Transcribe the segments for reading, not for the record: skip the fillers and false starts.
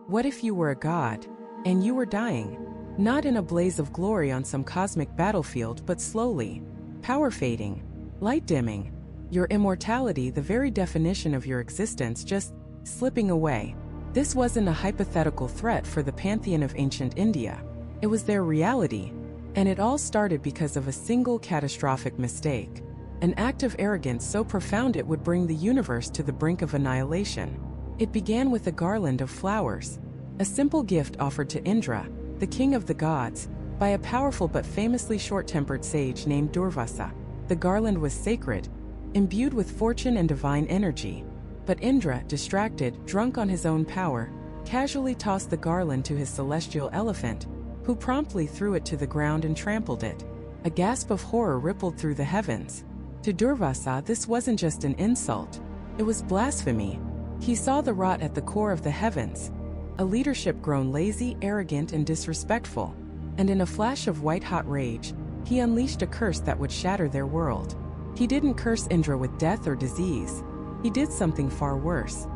What if you were a god, and you were dying? Not in a blaze of glory on some cosmic battlefield, but slowly. Power fading, light dimming, your immortality, the very definition of your existence, just slipping away. This wasn't a hypothetical threat for the pantheon of ancient India. It was their reality, and it all started because of a single catastrophic mistake. An act of arrogance so profound it would bring the universe to the brink of annihilation. It began with a garland of flowers, a simple gift offered to Indra, the king of the gods, by a powerful but famously short-tempered sage named Durvasa. The garland was sacred, imbued with fortune and divine energy. But Indra, distracted, drunk on his own power, casually tossed the garland to his celestial elephant, who promptly threw it to the ground and trampled it. A gasp of horror rippled through the heavens. To Durvasa, this wasn't just an insult, it was blasphemy. He saw the rot at the core of the heavens, a leadership grown lazy, arrogant, and disrespectful, and in a flash of white-hot rage, he unleashed a curse that would shatter their world. He didn't curse Indra with death or disease. He did something far worse.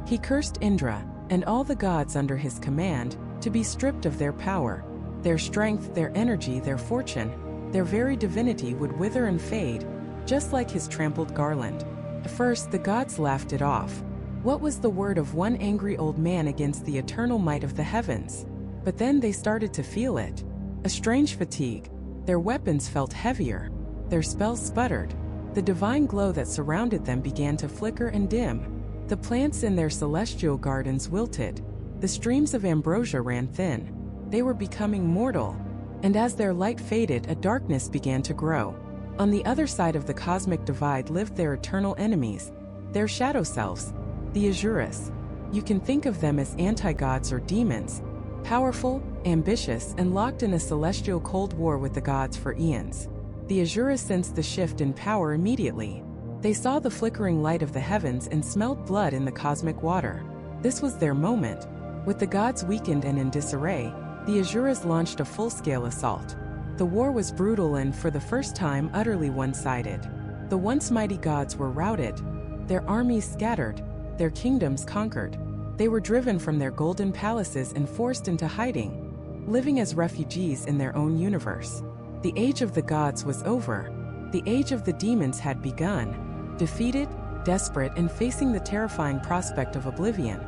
He cursed Indra, and all the gods under his command, to be stripped of their power. Their strength, their energy, their fortune, their very divinity would wither and fade, just like his trampled garland. At first, the gods laughed it off. What was the word of one angry old man against the eternal might of the heavens? But then they started to feel it. A strange fatigue. Their weapons felt heavier. Their spells sputtered. The divine glow that surrounded them began to flicker and dim. The plants in their celestial gardens wilted. The streams of ambrosia ran thin. They were becoming mortal. And as their light faded, a darkness began to grow. On the other side of the cosmic divide lived their eternal enemies, their shadow selves, the Asuras. You can think of them as anti-gods or demons, powerful, ambitious, and locked in a celestial cold war with the gods for eons. The Asuras sensed the shift in power immediately. They saw the flickering light of the heavens and smelled blood in the cosmic water. This was their moment. With the gods weakened and in disarray, the Asuras launched a full-scale assault. The war was brutal and, for the first time, utterly one-sided. The once mighty gods were routed, their armies scattered, their kingdoms conquered. They were driven from their golden palaces and forced into hiding, living as refugees in their own universe. The age of the gods was over. The age of the demons had begun. Defeated, desperate, and facing the terrifying prospect of oblivion,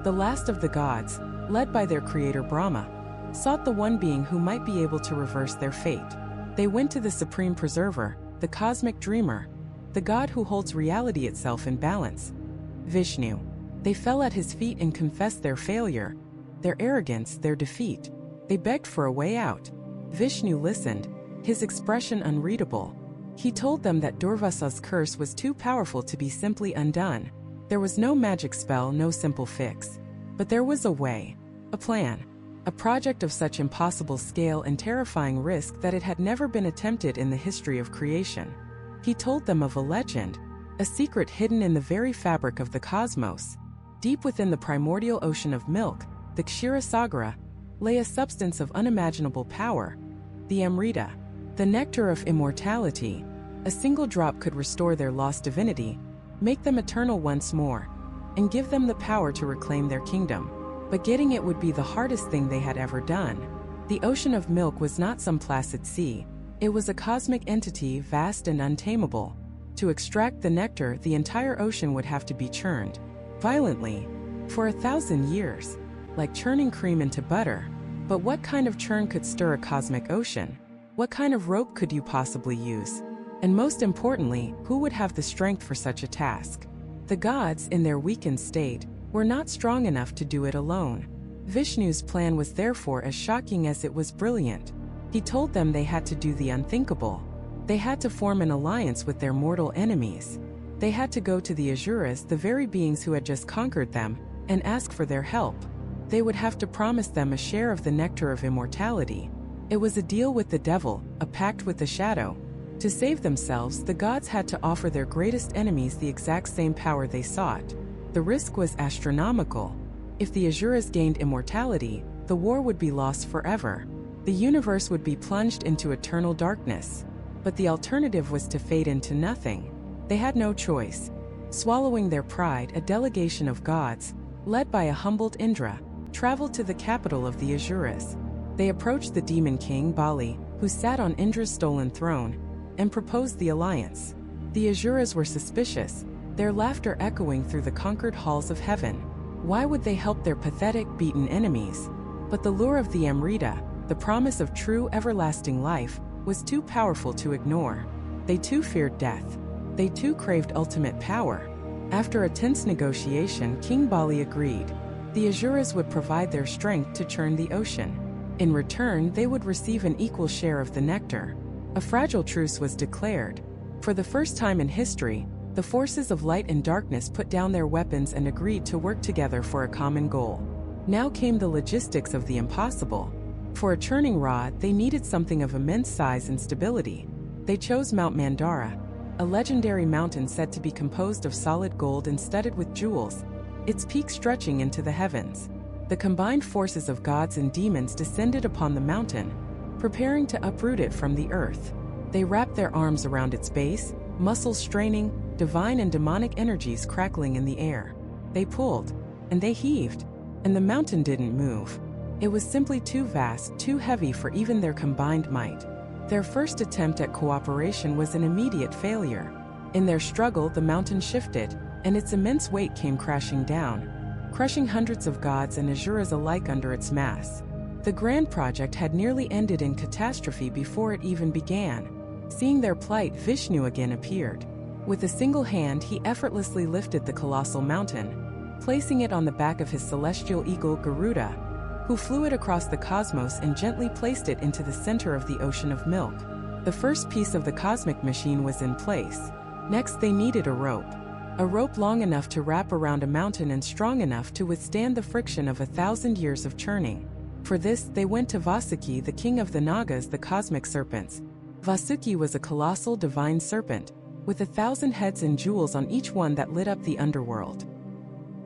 the last of the gods, led by their creator Brahma, sought the one being who might be able to reverse their fate. They went to the supreme preserver, the cosmic dreamer, the god who holds reality itself in balance, Vishnu. They fell at his feet and confessed their failure, their arrogance, their defeat. They begged for a way out. Vishnu listened, his expression unreadable. He told them that Durvasa's curse was too powerful to be simply undone. There was no magic spell, no simple fix. But there was a way, a plan, a project of such impossible scale and terrifying risk that it had never been attempted in the history of creation. He told them of a legend, a secret hidden in the very fabric of the cosmos. Deep within the primordial ocean of milk, the Kshirosagar, lay a substance of unimaginable power, the Amrita, the nectar of immortality. A single drop could restore their lost divinity, make them eternal once more, and give them the power to reclaim their kingdom. But getting it would be the hardest thing they had ever done. The ocean of milk was not some placid sea. It was a cosmic entity, vast and untamable. To extract the nectar, the entire ocean would have to be churned, violently, for 1,000 years, like churning cream into butter. But what kind of churn could stir a cosmic ocean? What kind of rope could you possibly use? And most importantly, who would have the strength for such a task? The gods, in their weakened state, were not strong enough to do it alone. Vishnu's plan was therefore as shocking as it was brilliant. He told them they had to do the unthinkable. They had to form an alliance with their mortal enemies. They had to go to the Asuras, the very beings who had just conquered them, and ask for their help. They would have to promise them a share of the nectar of immortality. It was a deal with the devil, a pact with the shadow. To save themselves, the gods had to offer their greatest enemies the exact same power they sought. The risk was astronomical. If the Asuras gained immortality, the war would be lost forever. The universe would be plunged into eternal darkness. But the alternative was to fade into nothing. They had no choice. Swallowing their pride, a delegation of gods, led by a humbled Indra, traveled to the capital of the Asuras. They approached the demon king Bali, who sat on Indra's stolen throne, and proposed the alliance. The Asuras were suspicious, their laughter echoing through the conquered halls of heaven. Why would they help their pathetic, beaten enemies? But the lure of the Amrita, the promise of true, everlasting life, was too powerful to ignore. They too feared death. They too craved ultimate power. After a tense negotiation, King Bali agreed. The Asuras would provide their strength to churn the ocean. In return, they would receive an equal share of the nectar. A fragile truce was declared. For the first time in history, the forces of light and darkness put down their weapons and agreed to work together for a common goal. Now came the logistics of the impossible. For a churning rod, they needed something of immense size and stability. They chose Mount Mandara, a legendary mountain said to be composed of solid gold and studded with jewels, its peak stretching into the heavens. The combined forces of gods and demons descended upon the mountain, preparing to uproot it from the earth. They wrapped their arms around its base, muscles straining, divine and demonic energies crackling in the air. They pulled, and they heaved, and the mountain didn't move. It was simply too vast, too heavy for even their combined might. Their first attempt at cooperation was an immediate failure. In their struggle, the mountain shifted, and its immense weight came crashing down, crushing hundreds of gods and Asuras alike under its mass. The grand project had nearly ended in catastrophe before it even began. Seeing their plight, Vishnu again appeared. With a single hand, he effortlessly lifted the colossal mountain, placing it on the back of his celestial eagle Garuda, who flew it across the cosmos and gently placed it into the center of the ocean of milk. The first piece of the cosmic machine was in place. Next, they needed a rope long enough to wrap around a mountain and strong enough to withstand the friction of 1,000 years of churning. For this, they went to Vasuki, the king of the Nagas, the cosmic serpents. Vasuki was a colossal divine serpent, with 1,000 heads and jewels on each one that lit up the underworld.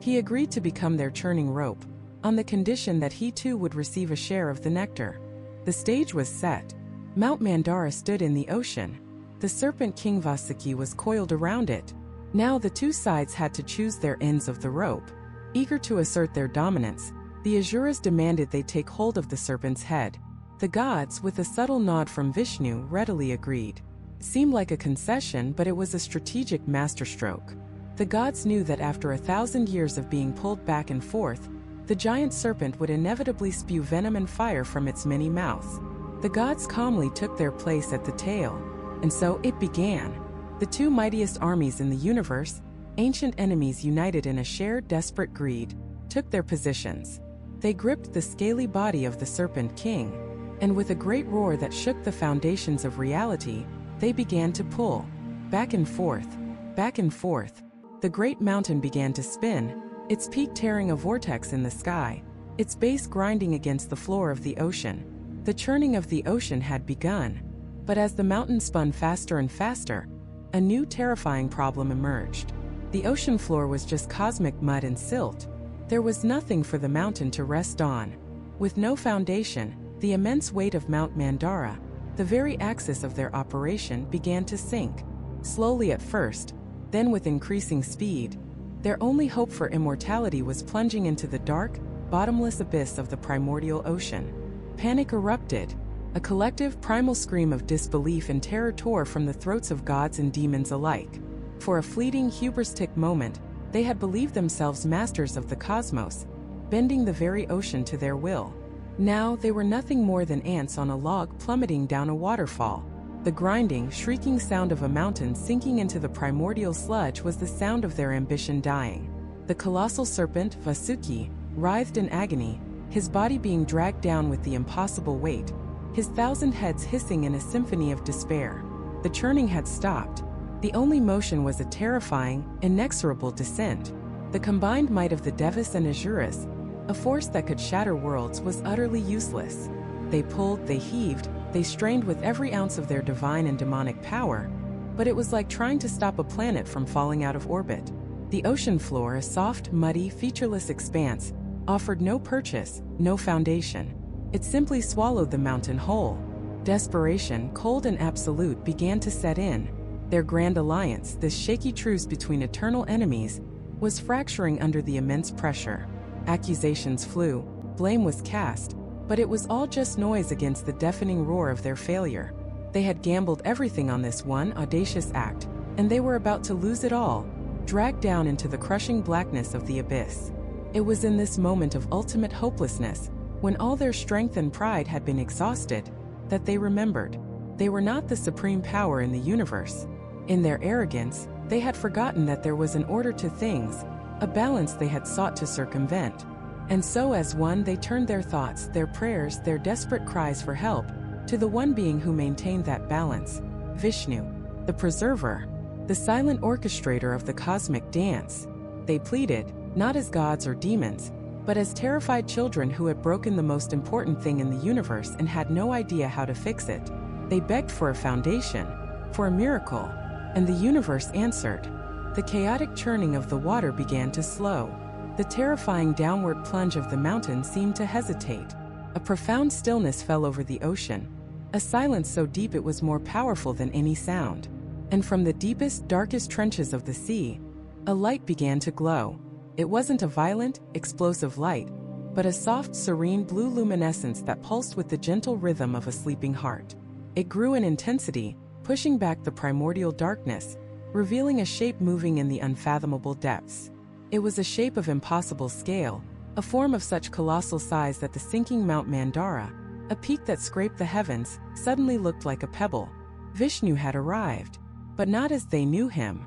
He agreed to become their churning rope, on the condition that he too would receive a share of the nectar. The stage was set. Mount Mandara stood in the ocean. The serpent king Vasuki was coiled around it. Now the two sides had to choose their ends of the rope. Eager to assert their dominance, the Asuras demanded they take hold of the serpent's head. The gods, with a subtle nod from Vishnu, readily agreed. It seemed like a concession, but it was a strategic masterstroke. The gods knew that after 1,000 years of being pulled back and forth, the giant serpent would inevitably spew venom and fire from its many mouths. The gods calmly took their place at the tail, and so it began. The two mightiest armies in the universe, ancient enemies united in a shared desperate greed, took their positions. They gripped the scaly body of the serpent king, and with a great roar that shook the foundations of reality, they began to pull. Back and forth, back and forth. The great mountain began to spin, its peak tearing a vortex in the sky, its base grinding against the floor of the ocean. The churning of the ocean had begun. But as the mountain spun faster and faster, a new terrifying problem emerged. The ocean floor was just cosmic mud and silt. There was nothing for the mountain to rest on. With no foundation, the immense weight of Mount Mandara, the very axis of their operation, began to sink. Slowly at first, then with increasing speed. Their only hope for immortality was plunging into the dark, bottomless abyss of the primordial ocean. Panic erupted. A collective primal scream of disbelief and terror tore from the throats of gods and demons alike. For a fleeting, hubristic moment, they had believed themselves masters of the cosmos, bending the very ocean to their will. Now they were nothing more than ants on a log plummeting down a waterfall. The grinding, shrieking sound of a mountain sinking into the primordial sludge was the sound of their ambition dying. The colossal serpent, Vasuki, writhed in agony, his body being dragged down with the impossible weight, his 1,000 heads hissing in a symphony of despair. The churning had stopped. The only motion was a terrifying, inexorable descent. The combined might of the Devas and Asuras, a force that could shatter worlds, was utterly useless. They pulled, they heaved, they strained with every ounce of their divine and demonic power, but it was like trying to stop a planet from falling out of orbit. The ocean floor, a soft, muddy, featureless expanse, offered no purchase, no foundation. It simply swallowed the mountain whole. Desperation, cold and absolute, began to set in. Their grand alliance, this shaky truce between eternal enemies, was fracturing under the immense pressure. Accusations flew. blame was cast, but it was all just noise against the deafening roar of their failure. They had gambled everything on this one audacious act, and they were about to lose it all, dragged down into the crushing blackness of the abyss. It was in this moment of ultimate hopelessness, when all their strength and pride had been exhausted, that they remembered. They were not the supreme power in the universe. In their arrogance, they had forgotten that there was an order to things, a balance they had sought to circumvent. And so as one they turned their thoughts, their prayers, their desperate cries for help, to the one being who maintained that balance, Vishnu, the preserver, the silent orchestrator of the cosmic dance. They pleaded, not as gods or demons, but as terrified children who had broken the most important thing in the universe and had no idea how to fix it. They begged for a foundation, for a miracle, and the universe answered. The chaotic churning of the water began to slow. The terrifying downward plunge of the mountain seemed to hesitate. A profound stillness fell over the ocean, a silence so deep it was more powerful than any sound. And from the deepest, darkest trenches of the sea, a light began to glow. It wasn't a violent, explosive light, but a soft, serene blue luminescence that pulsed with the gentle rhythm of a sleeping heart. It grew in intensity, pushing back the primordial darkness, revealing a shape moving in the unfathomable depths. It was a shape of impossible scale, a form of such colossal size that the sinking Mount Mandara, a peak that scraped the heavens, suddenly looked like a pebble. Vishnu had arrived, but not as they knew him.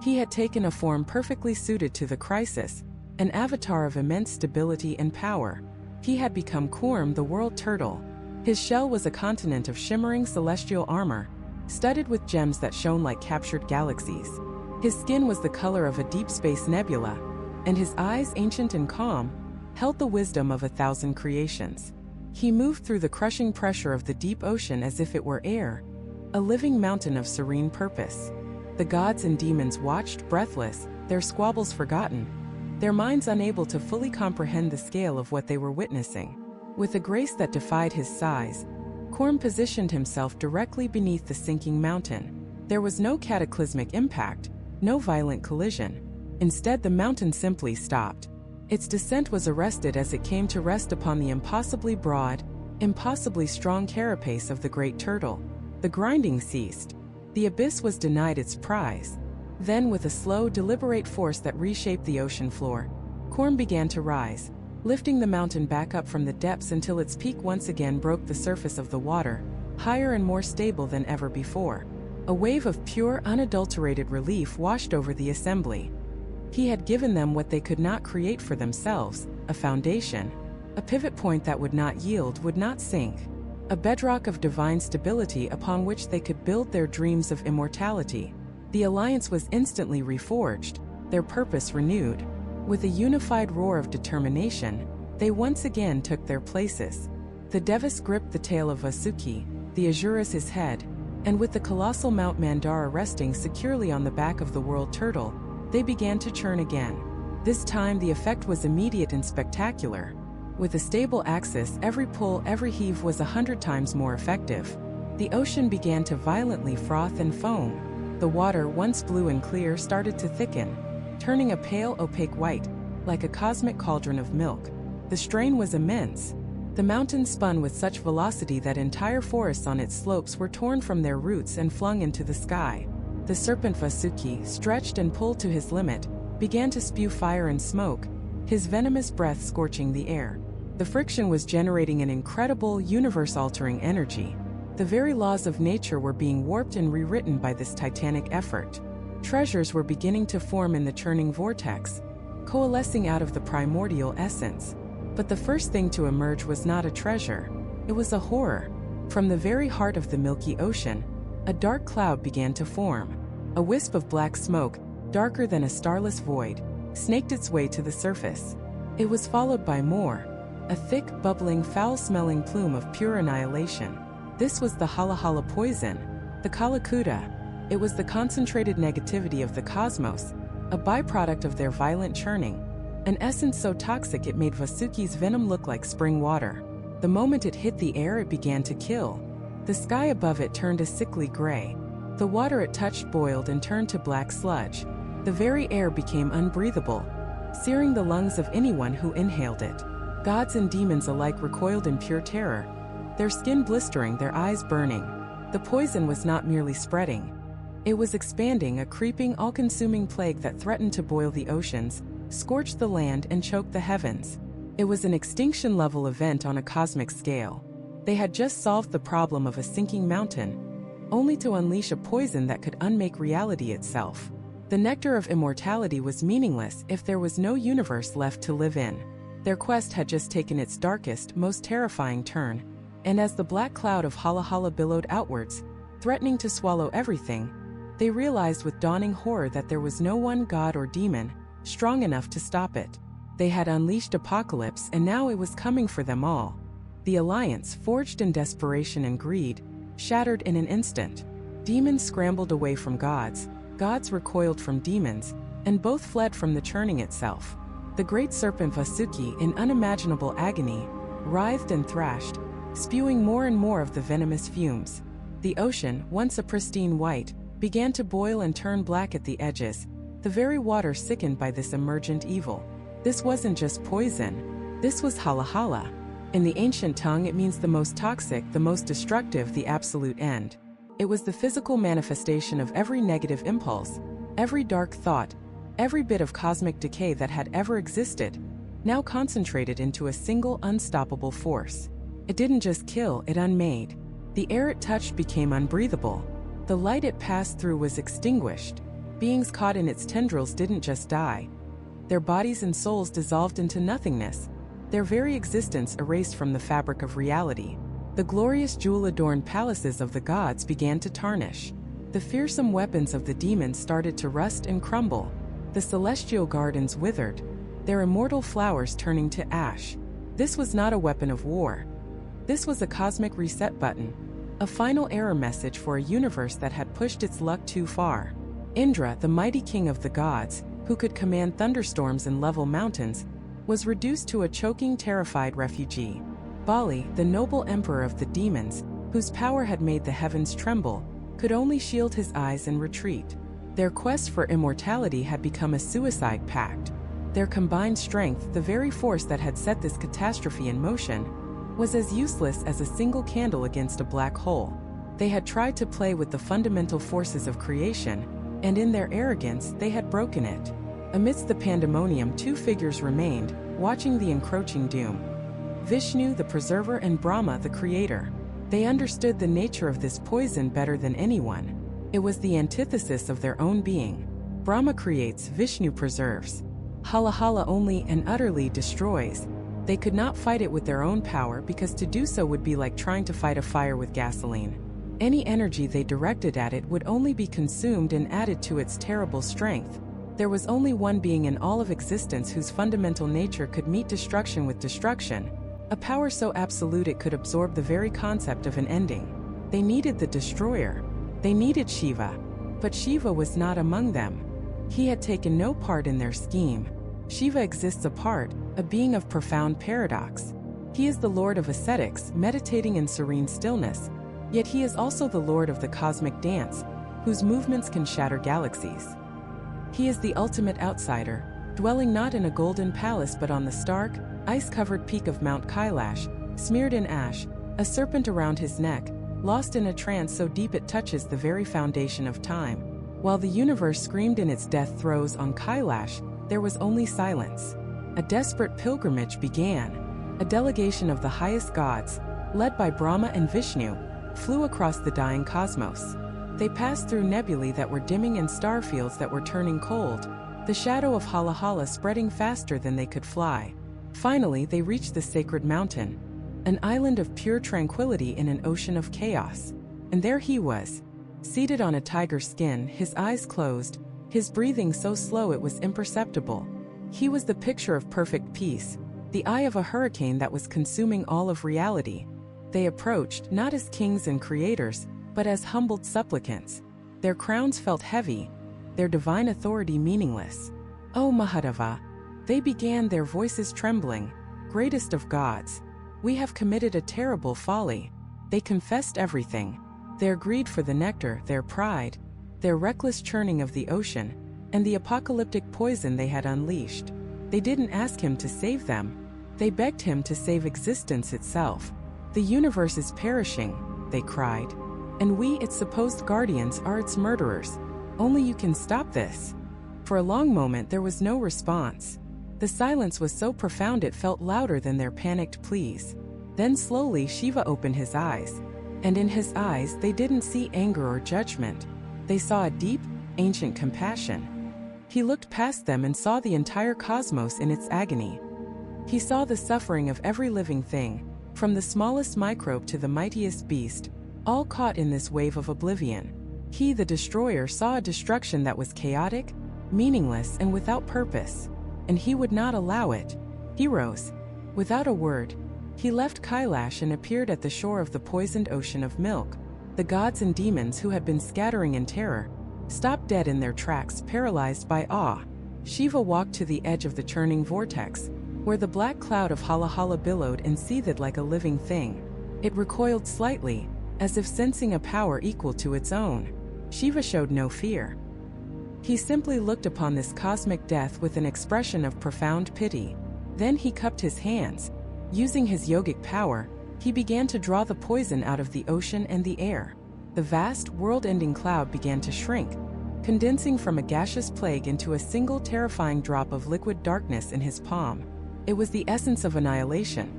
He had taken a form perfectly suited to the crisis, an avatar of immense stability and power. He had become Kurma, the world turtle. His shell was a continent of shimmering celestial armor, studded with gems that shone like captured galaxies. His skin was the color of a deep space nebula, and his eyes, ancient and calm, held the wisdom of 1,000 creations. He moved through the crushing pressure of the deep ocean as if it were air, a living mountain of serene purpose. The gods and demons watched, breathless, their squabbles forgotten, their minds unable to fully comprehend the scale of what they were witnessing. With a grace that defied his size, Kurma positioned himself directly beneath the sinking mountain. There was no cataclysmic impact, no violent collision. Instead, the mountain simply stopped. Its descent was arrested as it came to rest upon the impossibly broad, impossibly strong carapace of the great turtle. The grinding ceased. The abyss was denied its prize. Then, with a slow, deliberate force that reshaped the ocean floor, Kurma began to rise, lifting the mountain back up from the depths until its peak once again broke the surface of the water, higher and more stable than ever before. A wave of pure, unadulterated relief washed over the assembly. He had given them what they could not create for themselves, a foundation, a pivot point that would not yield, would not sink, a bedrock of divine stability upon which they could build their dreams of immortality. The alliance was instantly reforged, their purpose renewed. With a unified roar of determination, they once again took their places. The Devas gripped the tail of Vasuki, the Asuras his head, and with the colossal Mount Mandara resting securely on the back of the world turtle, they began to churn again. This time the effect was immediate and spectacular. With a stable axis, every pull, every heave was 100 times more effective. The ocean began to violently froth and foam. The water, once blue and clear, started to thicken, turning a pale, opaque white, like a cosmic cauldron of milk. The strain was immense. The mountain spun with such velocity that entire forests on its slopes were torn from their roots and flung into the sky. The serpent Vasuki, stretched and pulled to his limit, began to spew fire and smoke, his venomous breath scorching the air. The friction was generating an incredible, universe-altering energy. The very laws of nature were being warped and rewritten by this titanic effort. Treasures were beginning to form in the churning vortex, coalescing out of the primordial essence. But the first thing to emerge was not a treasure. It was a horror. From the very heart of the milky ocean, a dark cloud began to form. A wisp of black smoke, darker than a starless void, snaked its way to the surface. It was followed by more, a thick, bubbling, foul-smelling plume of pure annihilation. This was the Hala poison, the Kalakuta. It was the concentrated negativity of the cosmos, a byproduct of their violent churning, an essence so toxic it made Vasuki's venom look like spring water. The moment it hit the air, it began to kill. The sky above it turned a sickly gray. The water it touched boiled and turned to black sludge. The very air became unbreathable, searing the lungs of anyone who inhaled it. Gods and demons alike recoiled in pure terror, their skin blistering, their eyes burning. The poison was not merely spreading. It was expanding, a creeping, all-consuming plague that threatened to boil the oceans, scorch the land, and choke the heavens. It was an extinction-level event on a cosmic scale. They had just solved the problem of a sinking mountain, only to unleash a poison that could unmake reality itself. The nectar of immortality was meaningless if there was no universe left to live in. Their quest had just taken its darkest, most terrifying turn, and as the black cloud of Hala billowed outwards, threatening to swallow everything, they realized with dawning horror that there was no one god or demon strong enough to stop it. They had unleashed apocalypse, and now it was coming for them all. The alliance, forged in desperation and greed, shattered in an instant. Demons scrambled away from gods, gods recoiled from demons, and both fled from the churning itself. The great serpent Vasuki, in unimaginable agony, writhed and thrashed, spewing more and more of the venomous fumes. The ocean, once a pristine white, began to boil and turn black at the edges, the very water sickened by this emergent evil. This wasn't just poison. This was hala. In the ancient tongue, it means the most toxic, the most destructive, the absolute end. It was the physical manifestation of every negative impulse, every dark thought, every bit of cosmic decay that had ever existed, now concentrated into a single unstoppable force. It didn't just kill, it unmade. The air it touched became unbreathable. The light it passed through was extinguished. Beings caught in its tendrils didn't just die. Their bodies and souls dissolved into nothingness, their very existence erased from the fabric of reality. The glorious jewel-adorned palaces of the gods began to tarnish. The fearsome weapons of the demons started to rust and crumble. The celestial gardens withered, their immortal flowers turning to ash. This was not a weapon of war. This was a cosmic reset button, a final error message for a universe that had pushed its luck too far. Indra, the mighty king of the gods, who could command thunderstorms and level mountains, was reduced to a choking, terrified refugee. Bali, the noble emperor of the demons, whose power had made the heavens tremble, could only shield his eyes and retreat. Their quest for immortality had become a suicide pact. Their combined strength, the very force that had set this catastrophe in motion, was as useless as a single candle against a black hole. They had tried to play with the fundamental forces of creation, and in their arrogance, they had broken it. Amidst the pandemonium, two figures remained, watching the encroaching doom. Vishnu, the preserver, and Brahma, the creator. They understood the nature of this poison better than anyone. It was the antithesis of their own being. Brahma creates, Vishnu preserves. Hala only and utterly destroys. They could not fight it with their own power because to do so would be like trying to fight a fire with gasoline. Any energy they directed at it would only be consumed and added to its terrible strength. There was only one being in all of existence whose fundamental nature could meet destruction with destruction, a power so absolute it could absorb the very concept of an ending. They needed the destroyer. They needed Shiva. But Shiva was not among them. He had taken no part in their scheme. Shiva exists apart, a being of profound paradox. He is the lord of ascetics, meditating in serene stillness, yet he is also the lord of the cosmic dance, whose movements can shatter galaxies. He is the ultimate outsider, dwelling not in a golden palace but on the stark, ice-covered peak of Mount Kailash, smeared in ash, a serpent around his neck, lost in a trance so deep it touches the very foundation of time. While the universe screamed in its death throes on Kailash, there was only silence. A desperate pilgrimage began. A delegation of the highest gods, led by Brahma and Vishnu, flew across the dying cosmos. They passed through nebulae that were dimming and star fields that were turning cold, the shadow of Hala spreading faster than they could fly. Finally, they reached the sacred mountain, an island of pure tranquility in an ocean of chaos. And there he was, seated on a tiger skin, his eyes closed, his breathing so slow it was imperceptible. He was the picture of perfect peace, the eye of a hurricane that was consuming all of reality. They approached, not as kings and creators, but as humbled supplicants. Their crowns felt heavy, their divine authority meaningless. "O Mahadeva," they began, their voices trembling, "greatest of gods, we have committed a terrible folly." They confessed everything: their greed for the nectar, their pride, their reckless churning of the ocean, and the apocalyptic poison they had unleashed. They didn't ask him to save them. They begged him to save existence itself. "The universe is perishing," they cried. "And we, its supposed guardians, are its murderers. Only you can stop this." For a long moment there was no response. The silence was so profound it felt louder than their panicked pleas. Then slowly Shiva opened his eyes. And in his eyes they didn't see anger or judgment. They saw a deep, ancient compassion. He looked past them and saw the entire cosmos in its agony. He saw the suffering of every living thing, from the smallest microbe to the mightiest beast, all caught in this wave of oblivion. He, the destroyer, saw a destruction that was chaotic, meaningless, and without purpose. And he would not allow it. He rose. Without a word, he left Kailash and appeared at the shore of the poisoned ocean of milk. The gods and demons who had been scattering in terror stopped dead in their tracks, paralyzed by awe. Shiva walked to the edge of the churning vortex, where the black cloud of Hala billowed and seethed like a living thing. It recoiled slightly, as if sensing a power equal to its own. Shiva showed no fear. He simply looked upon this cosmic death with an expression of profound pity. Then he cupped his hands. Using his yogic power, he began to draw the poison out of the ocean and the air. The vast, world-ending cloud began to shrink, condensing from a gaseous plague into a single terrifying drop of liquid darkness in his palm. It was the essence of annihilation,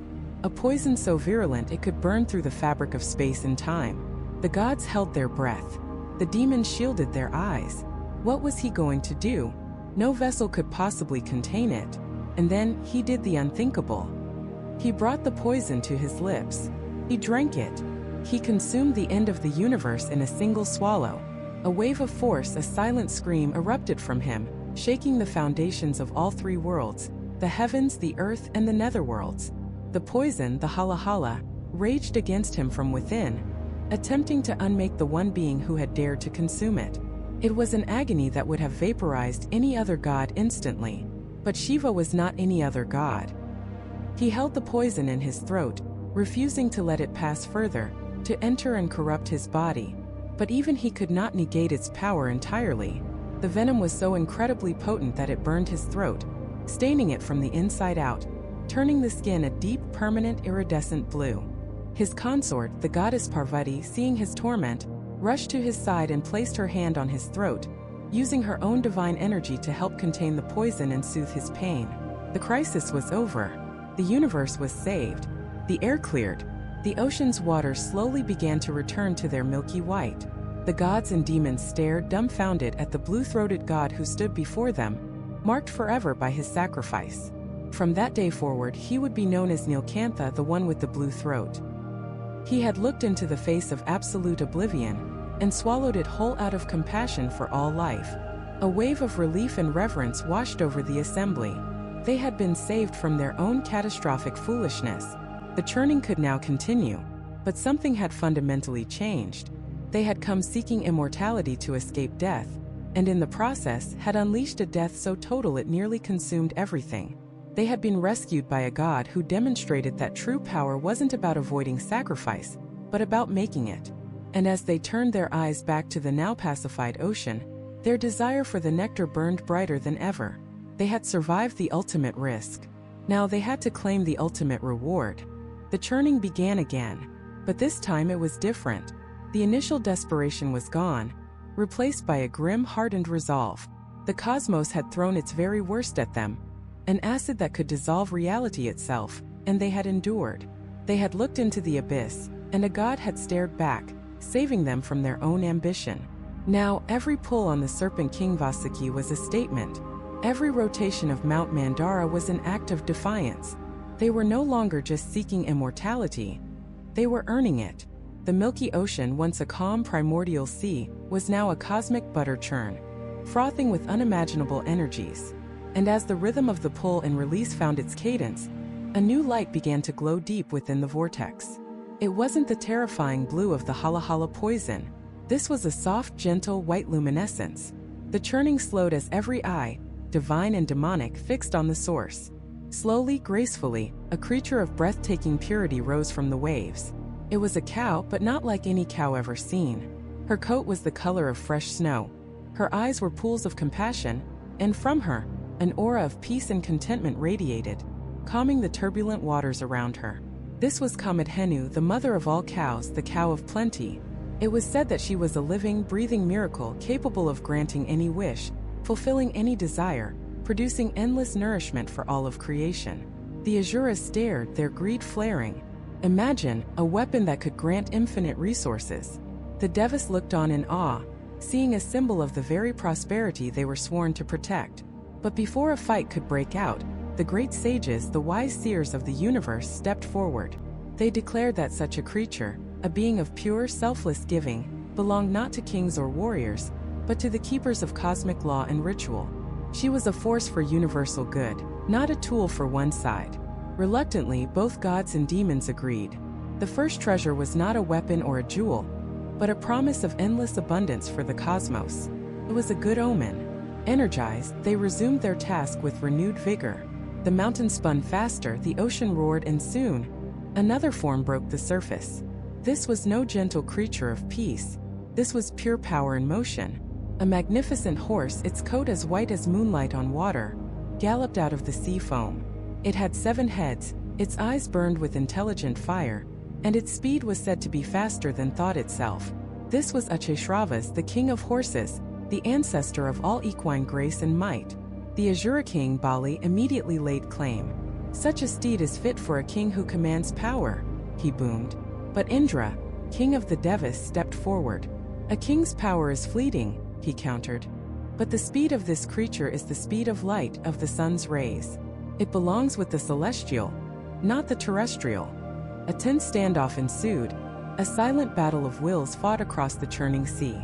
a poison so virulent it could burn through the fabric of space and time. The gods held their breath. The demons shielded their eyes. What was he going to do? No vessel could possibly contain it. And then he did the unthinkable. He brought the poison to his lips. He drank it. He consumed the end of the universe in a single swallow. A wave of force, a silent scream erupted from him, shaking the foundations of all three worlds, the heavens, the earth, and the netherworlds. The poison, the Hala, raged against him from within, attempting to unmake the one being who had dared to consume it. It was an agony that would have vaporized any other god instantly. But Shiva was not any other god. He held the poison in his throat, refusing to let it pass further, to enter and corrupt his body. But even he could not negate its power entirely. The venom was so incredibly potent that it burned his throat, staining it from the inside out, turning the skin a deep, permanent, iridescent blue. His consort, the goddess Parvati, seeing his torment, rushed to his side and placed her hand on his throat, using her own divine energy to help contain the poison and soothe his pain. The crisis was over. The universe was saved. The air cleared. The ocean's waters slowly began to return to their milky white. The gods and demons stared dumbfounded at the blue-throated god who stood before them, marked forever by his sacrifice. From that day forward, he would be known as Nilkantha, the one with the blue throat. He had looked into the face of absolute oblivion and swallowed it whole out of compassion for all life. A wave of relief and reverence washed over the assembly. They had been saved from their own catastrophic foolishness. The churning could now continue, but something had fundamentally changed. They had come seeking immortality to escape death, and in the process had unleashed a death so total it nearly consumed everything. They had been rescued by a god who demonstrated that true power wasn't about avoiding sacrifice, but about making it. And as they turned their eyes back to the now pacified ocean, their desire for the nectar burned brighter than ever. They had survived the ultimate risk. Now they had to claim the ultimate reward. The churning began again, but this time it was different. The initial desperation was gone, replaced by a grim, hardened resolve. The cosmos had thrown its very worst at them, an acid that could dissolve reality itself, and they had endured. They had looked into the abyss, and a god had stared back, saving them from their own ambition. Now, every pull on the Serpent King Vasuki was a statement. Every rotation of Mount Mandara was an act of defiance. They were no longer just seeking immortality. They were earning it. The Milky Ocean, once a calm primordial sea, was now a cosmic butter churn, frothing with unimaginable energies. And as the rhythm of the pull and release found its cadence, a new light began to glow deep within the vortex. It wasn't the terrifying blue of the Hala poison. This was a soft, gentle, white luminescence. The churning slowed as every eye, divine and demonic, fixed on the source. Slowly, gracefully, a creature of breathtaking purity rose from the waves. It was a cow, but not like any cow ever seen. Her coat was the color of fresh snow. Her eyes were pools of compassion, and from her, an aura of peace and contentment radiated. calming the turbulent waters around her. This was Comet Henu, the mother of all cows, the cow of plenty. It was said that she was a living, breathing miracle capable of granting any wish, fulfilling any desire, producing endless nourishment for all of creation. The Asuras stared, their greed flaring. Imagine, a weapon that could grant infinite resources. The Devas looked on in awe, seeing a symbol of the very prosperity they were sworn to protect. But before a fight could break out, the great sages, the wise seers of the universe, stepped forward. They declared that such a creature, a being of pure, selfless giving, belonged not to kings or warriors, but to the keepers of cosmic law and ritual. She was a force for universal good, not a tool for one side. Reluctantly, both gods and demons agreed. The first treasure was not a weapon or a jewel, but a promise of endless abundance for the cosmos. It was a good omen. Energized, they resumed their task with renewed vigor. The mountain spun faster, the ocean roared, and soon, another form broke the surface. This was no gentle creature of peace. This was pure power in motion. A magnificent horse, its coat as white as moonlight on water, galloped out of the sea foam. It had 7 heads, its eyes burned with intelligent fire, and its speed was said to be faster than thought itself. This was Acheshravas, the king of horses, the ancestor of all equine grace and might. The Asura king Bali immediately laid claim. Such a steed is fit for a king who commands power, he boomed. But Indra, king of the Devas, stepped forward. A king's power is fleeting, he countered. But the speed of this creature is the speed of light, of the sun's rays. It belongs with the celestial, not the terrestrial. A tense standoff ensued. A silent battle of wills fought across the churning sea.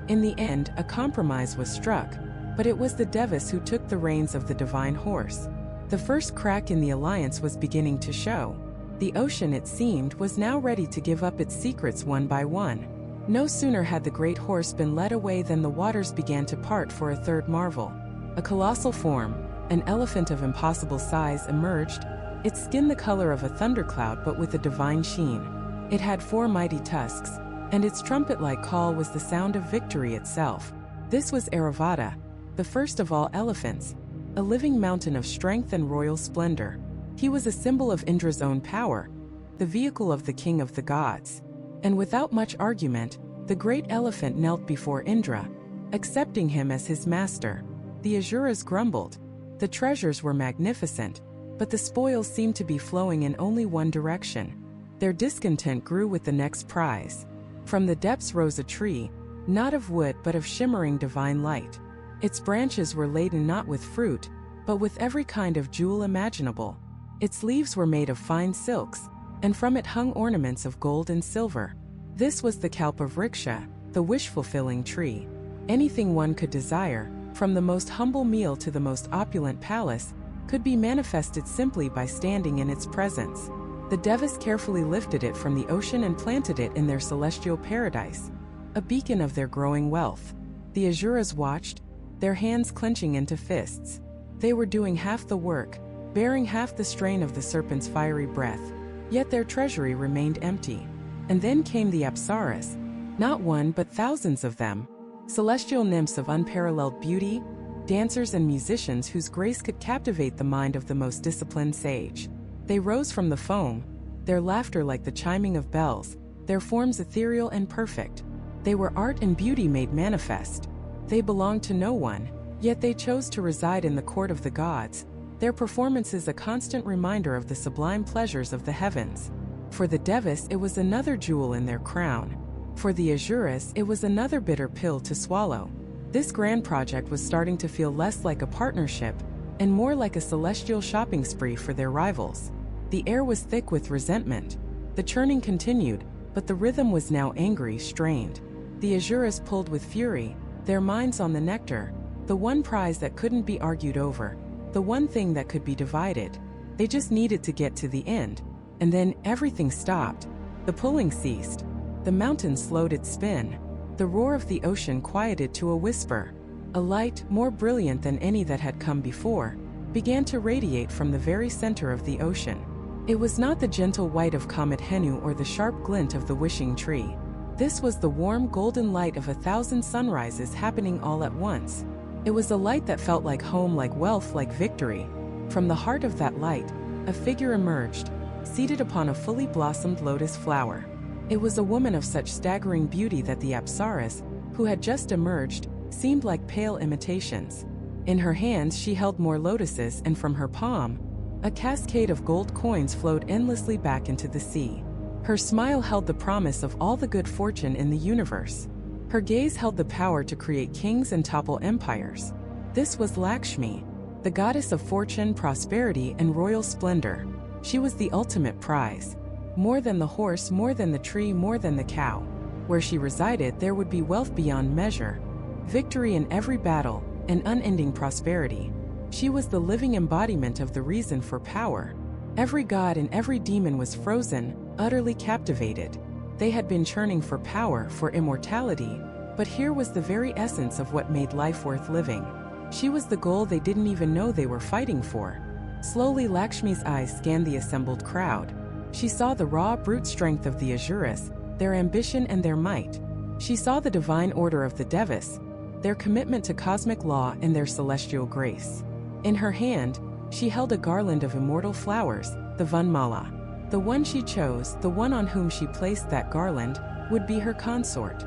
In the end, a compromise was struck, but it was the Devas who took the reins of the divine horse. The first crack in the alliance was beginning to show. The ocean, it seemed, was now ready to give up its secrets one by one. No sooner had the great horse been led away than the waters began to part for a third marvel. A colossal form, an elephant of impossible size, emerged, its skin the color of a thundercloud but with a divine sheen. It had 4 mighty tusks, and its trumpet-like call was the sound of victory itself. This was Airavata, the first of all elephants, a living mountain of strength and royal splendor. He was a symbol of Indra's own power, the vehicle of the king of the gods. And without much argument, the great elephant knelt before Indra, accepting him as his master. The Asuras grumbled. The treasures were magnificent, but the spoils seemed to be flowing in only one direction. Their discontent grew with the next prize. From the depths rose a tree, not of wood but of shimmering divine light. Its branches were laden not with fruit, but with every kind of jewel imaginable. Its leaves were made of fine silks, and from it hung ornaments of gold and silver. This was the Kalpavriksha, the wish-fulfilling tree. Anything one could desire, from the most humble meal to the most opulent palace, could be manifested simply by standing in its presence. The Devas carefully lifted it from the ocean and planted it in their celestial paradise, a beacon of their growing wealth. The Asuras watched, their hands clenching into fists. They were doing half the work, bearing half the strain of the serpent's fiery breath, yet their treasury remained empty. And then came the Apsaras, not one but thousands of them, celestial nymphs of unparalleled beauty, dancers and musicians whose grace could captivate the mind of the most disciplined sage. They rose from the foam, their laughter like the chiming of bells, their forms ethereal and perfect. They were art and beauty made manifest. They belonged to no one, yet they chose to reside in the court of the gods, their performances a constant reminder of the sublime pleasures of the heavens. For the Devas, it was another jewel in their crown. For the Asuras, it was another bitter pill to swallow. This grand project was starting to feel less like a partnership, and more like a celestial shopping spree for their rivals. The air was thick with resentment. The churning continued, but the rhythm was now angry, strained. The Asuras pulled with fury, their minds on the nectar, the one prize that couldn't be argued over, the one thing that could be divided. They just needed to get to the end. And then everything stopped. The pulling ceased. The mountain slowed its spin. The roar of the ocean quieted to a whisper. A light, more brilliant than any that had come before, began to radiate from the very center of the ocean. It was not the gentle white of Comet Henu or the sharp glint of the wishing tree. This was the warm golden light of 1,000 sunrises happening all at once. It was a light that felt like home, like wealth, like victory. From the heart of that light, a figure emerged, seated upon a fully blossomed lotus flower. It was a woman of such staggering beauty that the Asuras, who had just emerged, seemed like pale imitations. In her hands she held more lotuses, and from her palm, a cascade of gold coins flowed endlessly back into the sea. Her smile held the promise of all the good fortune in the universe. Her gaze held the power to create kings and topple empires. This was Lakshmi, the goddess of fortune, prosperity, and royal splendor. She was the ultimate prize. More than the horse, more than the tree, more than the cow. Where she resided, there would be wealth beyond measure, victory in every battle, and unending prosperity. She was the living embodiment of the reason for power. Every god and every demon was frozen, utterly captivated. They had been churning for power, for immortality, but here was the very essence of what made life worth living. She was the goal they didn't even know they were fighting for. Slowly Lakshmi's eyes scanned the assembled crowd. She saw the raw, brute strength of the Asuras, their ambition and their might. She saw the divine order of the Devas, their commitment to cosmic law and their celestial grace. In her hand, she held a garland of immortal flowers, the Vanmala. The one she chose, the one on whom she placed that garland, would be her consort.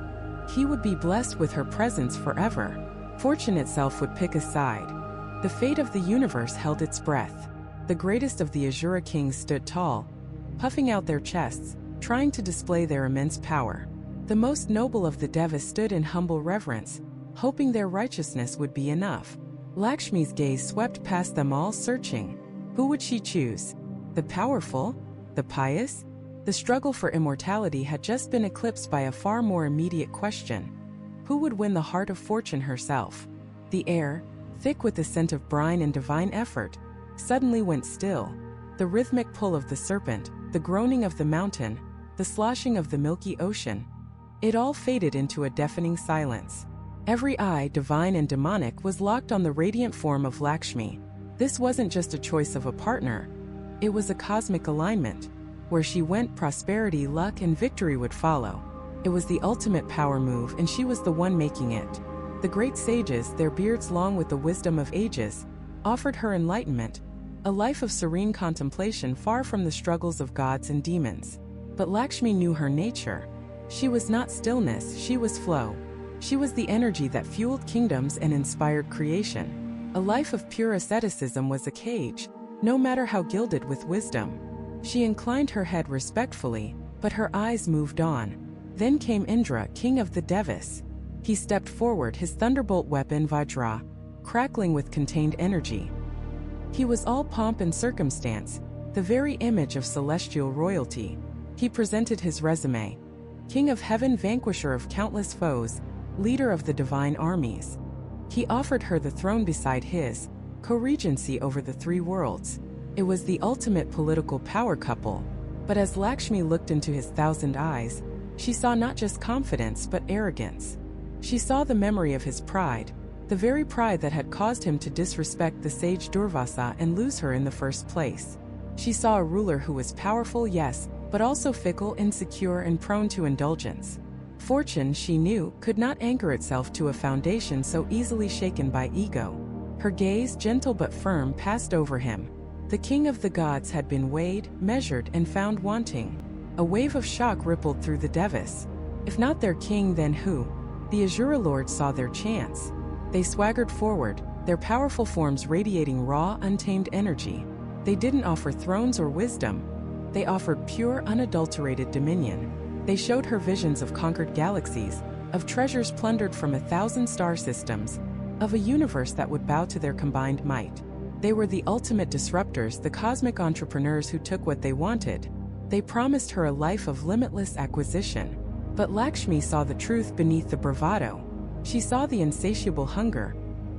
He would be blessed with her presence forever. Fortune itself would pick a side. The fate of the universe held its breath. The greatest of the Asura kings stood tall, puffing out their chests, trying to display their immense power. The most noble of the Devas stood in humble reverence, hoping their righteousness would be enough. Lakshmi's gaze swept past them all, searching. Who would she choose? The powerful? The pious? The struggle for immortality had just been eclipsed by a far more immediate question. Who would win the heart of fortune herself? The air, thick with the scent of brine and divine effort, suddenly went still. The rhythmic pull of the serpent, the groaning of the mountain, the sloshing of the milky ocean, it all faded into a deafening silence. Every eye, divine and demonic, was locked on the radiant form of Lakshmi. This wasn't just a choice of a partner. It was a cosmic alignment. Where she went, prosperity, luck, and victory would follow. It was the ultimate power move, and she was the one making it. The great sages, their beards long with the wisdom of ages, offered her enlightenment, a life of serene contemplation far from the struggles of gods and demons. But Lakshmi knew her nature. She was not stillness, she was flow. She was the energy that fueled kingdoms and inspired creation. A life of pure asceticism was a cage, no matter how gilded with wisdom. She inclined her head respectfully, but her eyes moved on. Then came Indra, king of the Devas. He stepped forward, his thunderbolt weapon Vajra, crackling with contained energy. He was all pomp and circumstance, the very image of celestial royalty. He presented his resume. King of heaven, vanquisher of countless foes, leader of the divine armies. He offered her the throne beside his, co-regency over the three worlds. It was the ultimate political power couple. But as Lakshmi looked into his thousand eyes, she saw not just confidence but arrogance. She saw the memory of his pride, the very pride that had caused him to disrespect the sage Durvasa and lose her in the first place. She saw a ruler who was powerful, yes, but also fickle, insecure, and prone to indulgence. Fortune, she knew, could not anchor itself to a foundation so easily shaken by ego. Her gaze, gentle but firm, passed over him. The king of the gods had been weighed, measured, and found wanting. A wave of shock rippled through the Devas. If not their king, then who? The Asura lords saw their chance. They swaggered forward, their powerful forms radiating raw, untamed energy. They didn't offer thrones or wisdom. They offered pure, unadulterated dominion. They showed her visions of conquered galaxies, of treasures plundered from 1,000 star systems, of a universe that would bow to their combined might. They were the ultimate disruptors, the cosmic entrepreneurs who took what they wanted. They promised her a life of limitless acquisition. But Lakshmi saw the truth beneath the bravado. She saw the insatiable hunger,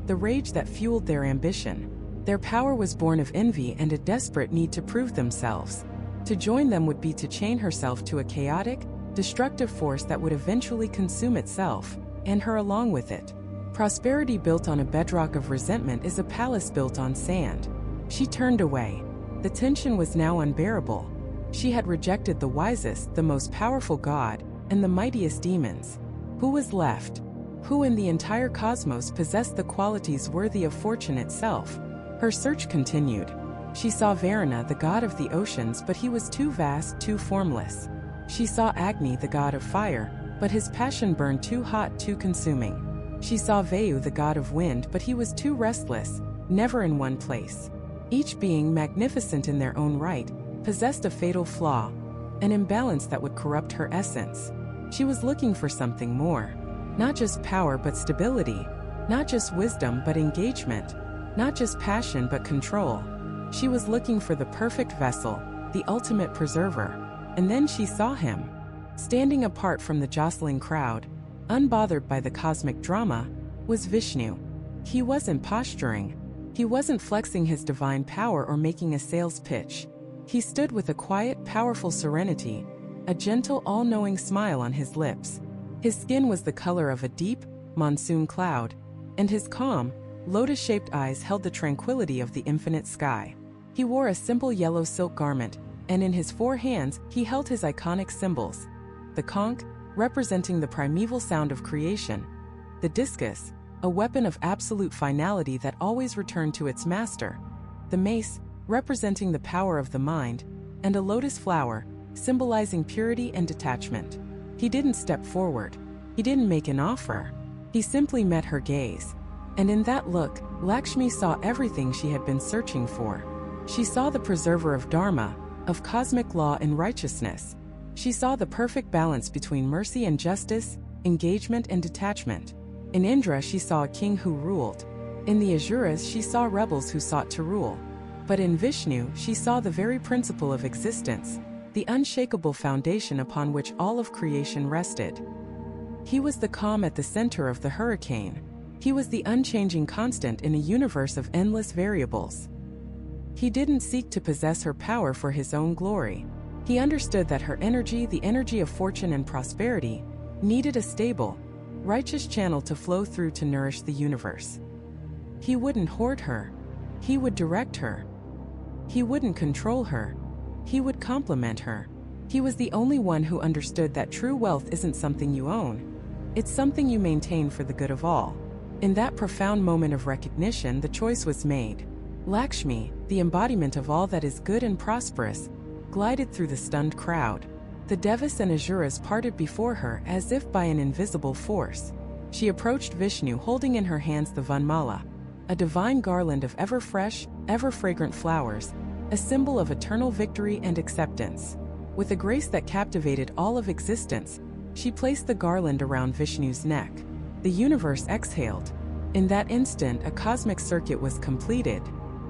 the rage that fueled their ambition. Their power was born of envy and a desperate need to prove themselves. To join them would be to chain herself to a chaotic, destructive force that would eventually consume itself, and her along with it. Prosperity built on a bedrock of resentment is a palace built on sand. She turned away. The tension was now unbearable. She had rejected the wisest, the most powerful god, and the mightiest demons. Who was left? Who in the entire cosmos possessed the qualities worthy of fortune itself? Her search continued. She saw Varuna, the god of the oceans, but he was too vast, too formless. She saw Agni, the god of fire, but his passion burned too hot, too consuming. She saw Vayu, the god of wind, but he was too restless, never in one place. Each being, magnificent in their own right, possessed a fatal flaw, an imbalance that would corrupt her essence. She was looking for something more. Not just power but stability. Not just wisdom but engagement. Not just passion but control. She was looking for the perfect vessel, the ultimate preserver. And then she saw him. Standing apart from the jostling crowd, unbothered by the cosmic drama, was Vishnu. He wasn't posturing. He wasn't flexing his divine power or making a sales pitch. He stood with a quiet, powerful serenity, a gentle, all-knowing smile on his lips. His skin was the color of a deep, monsoon cloud, and his calm, lotus-shaped eyes held the tranquility of the infinite sky. He wore a simple yellow silk garment, and in his 4 hands he held his iconic symbols. The conch, representing the primeval sound of creation. The discus, a weapon of absolute finality that always returned to its master. The mace, representing the power of the mind, and a lotus flower, symbolizing purity and detachment. He didn't step forward. He didn't make an offer. He simply met her gaze. And in that look, Lakshmi saw everything she had been searching for. She saw the preserver of Dharma, of cosmic law and righteousness. She saw the perfect balance between mercy and justice, engagement and detachment. In Indra she saw a king who ruled. In the Asuras she saw rebels who sought to rule. But in Vishnu she saw the very principle of existence, the unshakable foundation upon which all of creation rested. He was the calm at the center of the hurricane. He was the unchanging constant in a universe of endless variables. He didn't seek to possess her power for his own glory. He understood that her energy, the energy of fortune and prosperity, needed a stable, righteous channel to flow through to nourish the universe. He wouldn't hoard her. He would direct her. He wouldn't control her. He would complement her. He was the only one who understood that true wealth isn't something you own. It's something you maintain for the good of all. In that profound moment of recognition, the choice was made. Lakshmi, the embodiment of all that is good and prosperous, glided through the stunned crowd. The Devas and Asuras parted before her as if by an invisible force. She approached Vishnu holding in her hands the Vanmala, a divine garland of ever-fresh, ever-fragrant flowers, a symbol of eternal victory and acceptance. With a grace that captivated all of existence, she placed the garland around Vishnu's neck. The universe exhaled. In that instant, a cosmic circuit was completed.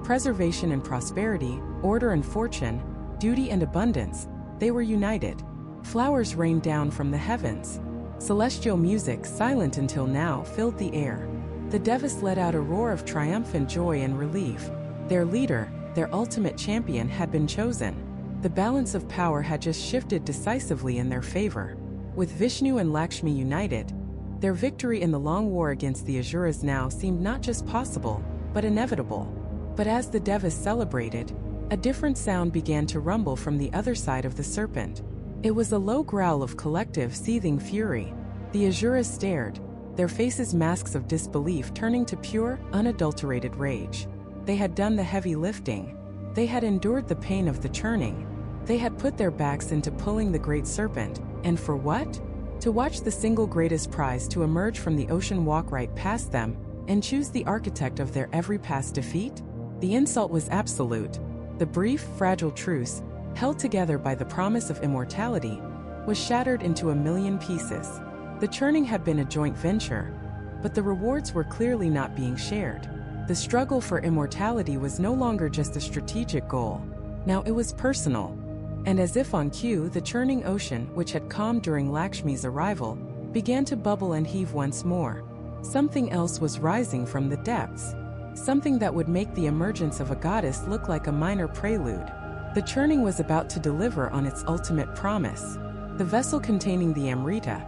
Preservation and prosperity, order and fortune, duty and abundance, they were united. Flowers rained down from the heavens. Celestial music, silent until now, filled the air. The Devas let out a roar of triumphant joy and relief. Their leader, their ultimate champion, had been chosen. The balance of power had just shifted decisively in their favor. With Vishnu and Lakshmi united, their victory in the long war against the Asuras now seemed not just possible, but inevitable. But as the Devas celebrated, a different sound began to rumble from the other side of the serpent. It was a low growl of collective, seething fury. The Asuras stared, their faces masks of disbelief turning to pure, unadulterated rage. They had done the heavy lifting. They had endured the pain of the churning. They had put their backs into pulling the great serpent, and for what? To watch the single greatest prize to emerge from the ocean walk right past them, and choose the architect of their every past defeat? The insult was absolute. The brief, fragile truce, held together by the promise of immortality, was shattered into a million pieces. The churning had been a joint venture, but the rewards were clearly not being shared. The struggle for immortality was no longer just a strategic goal. Now it was personal. And as if on cue, the churning ocean, which had calmed during Lakshmi's arrival, began to bubble and heave once more. Something else was rising from the depths. Something that would make the emergence of a goddess look like a minor prelude. The churning was about to deliver on its ultimate promise. The vessel containing the Amrita,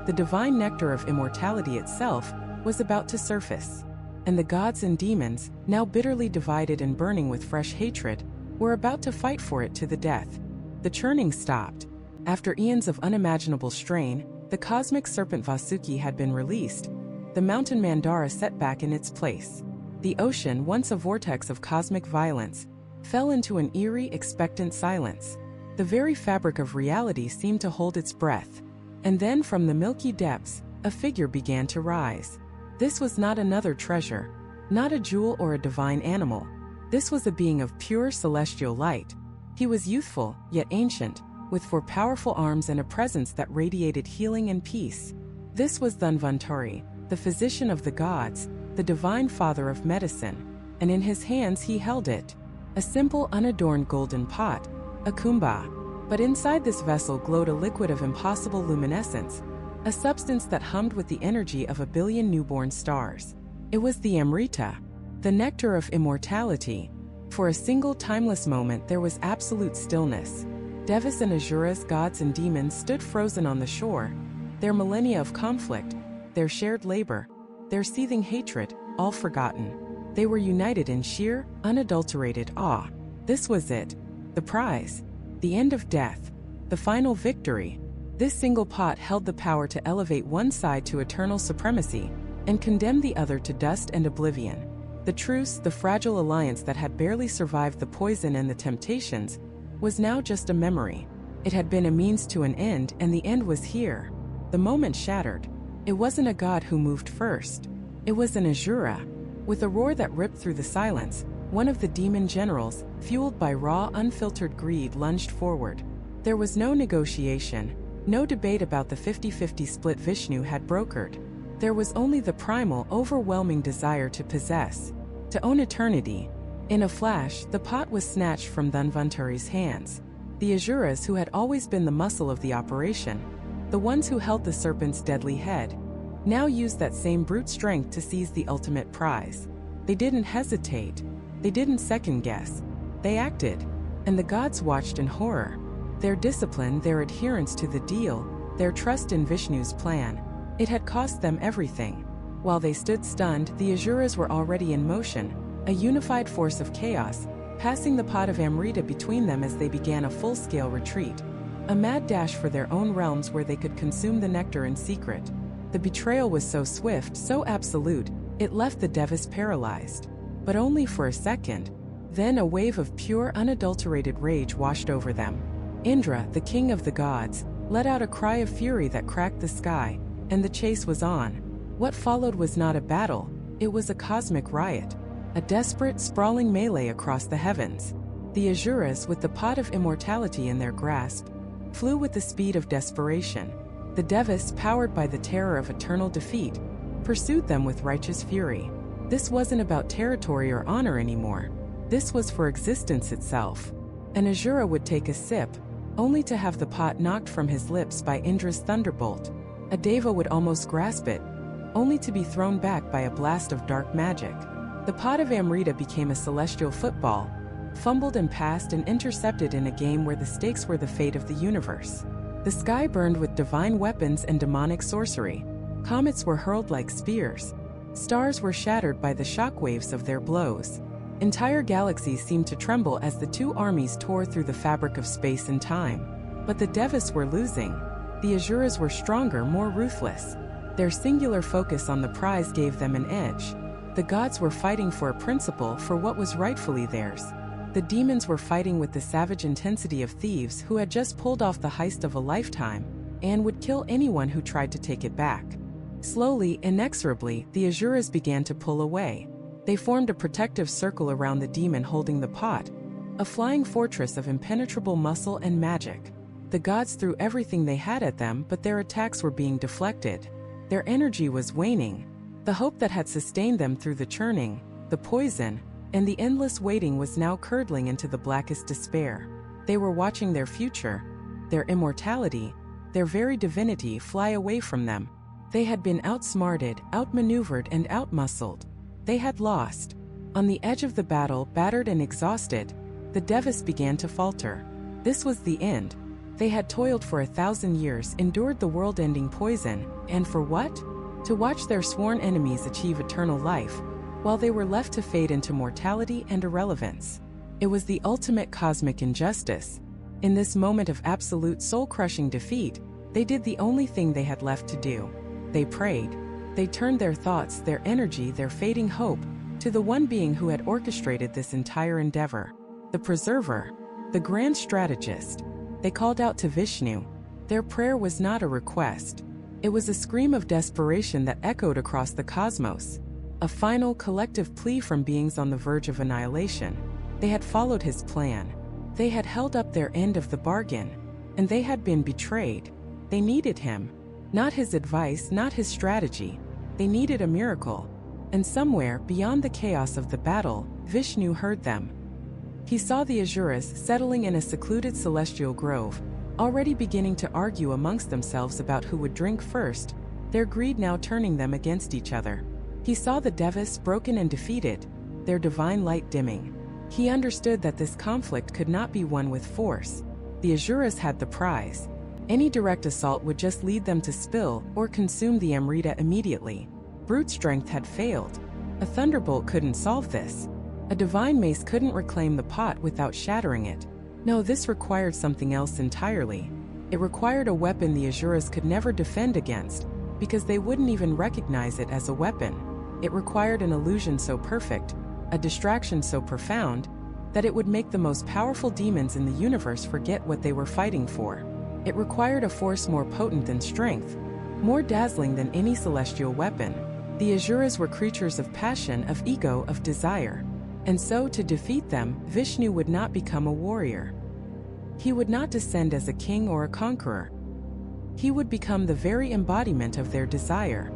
the divine nectar of immortality itself, was about to surface. And the gods and demons, now bitterly divided and burning with fresh hatred, were about to fight for it to the death. The churning stopped. After eons of unimaginable strain, the cosmic serpent Vasuki had been released. The mountain Mandara set back in its place. The ocean, once a vortex of cosmic violence, fell into an eerie, expectant silence. The very fabric of reality seemed to hold its breath. And then from the milky depths, a figure began to rise. This was not another treasure, not a jewel or a divine animal. This was a being of pure celestial light. He was youthful, yet ancient, with 4 powerful arms and a presence that radiated healing and peace. This was Dhanvantari, the physician of the gods, the divine father of medicine, and in his hands he held it. A simple, unadorned golden pot, a kumbha. But inside this vessel glowed a liquid of impossible luminescence, a substance that hummed with the energy of 1 billion newborn stars. It was the Amrita, the nectar of immortality. For a single timeless moment there was absolute stillness. Devas and Asuras, gods and demons, stood frozen on the shore, their millennia of conflict, their shared labor, their seething hatred, all forgotten. They were united in sheer, unadulterated awe. This was it. The prize. The end of death. The final victory. This single pot held the power to elevate one side to eternal supremacy and condemn the other to dust and oblivion. The truce, the fragile alliance that had barely survived the poison and the temptations, was now just a memory. It had been a means to an end, and the end was here. The moment shattered. It wasn't a god who moved first. It was an Asura. With a roar that ripped through the silence, one of the demon generals, fueled by raw, unfiltered greed, lunged forward. There was no negotiation, no debate about the 50-50 split Vishnu had brokered. There was only the primal, overwhelming desire to possess, to own eternity. In a flash, the pot was snatched from Dhanvantari's hands. The Asuras, who had always been the muscle of the operation, the ones who held the serpent's deadly head, now used that same brute strength to seize the ultimate prize. They didn't hesitate. They didn't second-guess. They acted. And the gods watched in horror. Their discipline, their adherence to the deal, their trust in Vishnu's plan. It had cost them everything. While they stood stunned, the Asuras were already in motion, a unified force of chaos, passing the pot of Amrita between them as they began a full-scale retreat. A mad dash for their own realms where they could consume the nectar in secret. The betrayal was so swift, so absolute, it left the Devas paralyzed. But only for a second. Then a wave of pure, unadulterated rage washed over them. Indra, the king of the gods, let out a cry of fury that cracked the sky, and the chase was on. What followed was not a battle, it was a cosmic riot. A desperate, sprawling melee across the heavens. The Asuras, with the pot of immortality in their grasp, flew with the speed of desperation. The Devas, powered by the terror of eternal defeat, pursued them with righteous fury. This wasn't about territory or honor anymore. This was for existence itself. An Asura would take a sip, only to have the pot knocked from his lips by Indra's thunderbolt. A Deva would almost grasp it, only to be thrown back by a blast of dark magic. The pot of Amrita became a celestial football, fumbled and passed and intercepted in a game where the stakes were the fate of the universe. The sky burned with divine weapons and demonic sorcery. Comets were hurled like spears. Stars were shattered by the shockwaves of their blows. Entire galaxies seemed to tremble as the two armies tore through the fabric of space and time. But the Devas were losing. The Asuras were stronger, more ruthless. Their singular focus on the prize gave them an edge. The gods were fighting for a principle, for what was rightfully theirs. The demons were fighting with the savage intensity of thieves who had just pulled off the heist of a lifetime, and would kill anyone who tried to take it back. Slowly, inexorably, the Asuras began to pull away. They formed a protective circle around the demon holding the pot, a flying fortress of impenetrable muscle and magic. The gods threw everything they had at them, but their attacks were being deflected. Their energy was waning. The hope that had sustained them through the churning, the poison, and the endless waiting was now curdling into the blackest despair. They were watching their future, their immortality, their very divinity fly away from them. They had been outsmarted, outmaneuvered, and outmuscled. They had lost. On the edge of the battle, battered and exhausted, the Devas began to falter. This was the end. They had toiled for 1,000 years, endured the world-ending poison, and for what? To watch their sworn enemies achieve eternal life, while they were left to fade into mortality and irrelevance. It was the ultimate cosmic injustice. In this moment of absolute soul-crushing defeat, they did the only thing they had left to do. They prayed. They turned their thoughts, their energy, their fading hope, to the one being who had orchestrated this entire endeavor. the preserver, the grand strategist. They called out to Vishnu. Their prayer was not a request. It was a scream of desperation that echoed across the cosmos. A final, collective plea from beings on the verge of annihilation. They had followed his plan. They had held up their end of the bargain. And they had been betrayed. They needed him. Not his advice, not his strategy. They needed a miracle. And somewhere, beyond the chaos of the battle, Vishnu heard them. He saw the Asuras settling in a secluded celestial grove, already beginning to argue amongst themselves about who would drink first, their greed now turning them against each other. He saw the Devas broken and defeated, their divine light dimming. He understood that this conflict could not be won with force. The Asuras had the prize. Any direct assault would just lead them to spill or consume the Amrita immediately. Brute strength had failed. A thunderbolt couldn't solve this. A divine mace couldn't reclaim the pot without shattering it. No, this required something else entirely. It required a weapon the Asuras could never defend against, because they wouldn't even recognize it as a weapon. It required an illusion so perfect, a distraction so profound, that it would make the most powerful demons in the universe forget what they were fighting for. It required a force more potent than strength, more dazzling than any celestial weapon. The Asuras were creatures of passion, of ego, of desire. And so, to defeat them, Vishnu would not become a warrior. He would not descend as a king or a conqueror. He would become the very embodiment of their desire.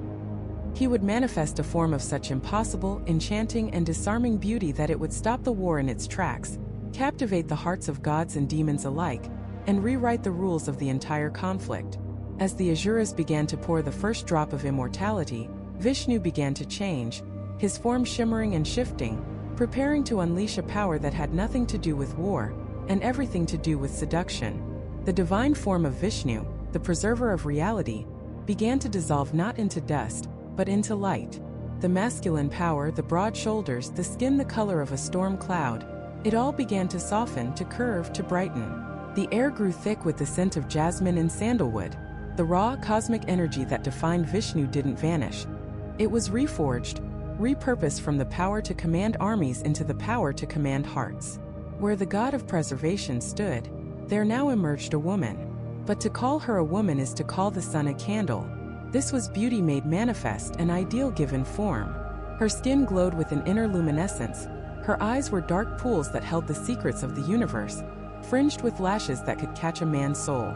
He would manifest a form of such impossible, enchanting, and disarming beauty that it would stop the war in its tracks, captivate the hearts of gods and demons alike, and rewrite the rules of the entire conflict. As the Asuras began to pour the first drop of immortality, Vishnu began to change, his form shimmering and shifting, preparing to unleash a power that had nothing to do with war, and everything to do with seduction. The divine form of Vishnu, the preserver of reality, began to dissolve not into dust, but into light. The masculine power, the broad shoulders, the skin the color of a storm cloud, it all began to soften, to curve, to brighten. The air grew thick with the scent of jasmine and sandalwood. The raw, cosmic energy that defined Vishnu didn't vanish. It was reforged, repurposed from the power to command armies into the power to command hearts. Where the god of preservation stood, there now emerged a woman. But to call her a woman is to call the sun a candle. This was beauty made manifest, an ideal given form. Her skin glowed with an inner luminescence. Her eyes were dark pools that held the secrets of the universe, fringed with lashes that could catch a man's soul.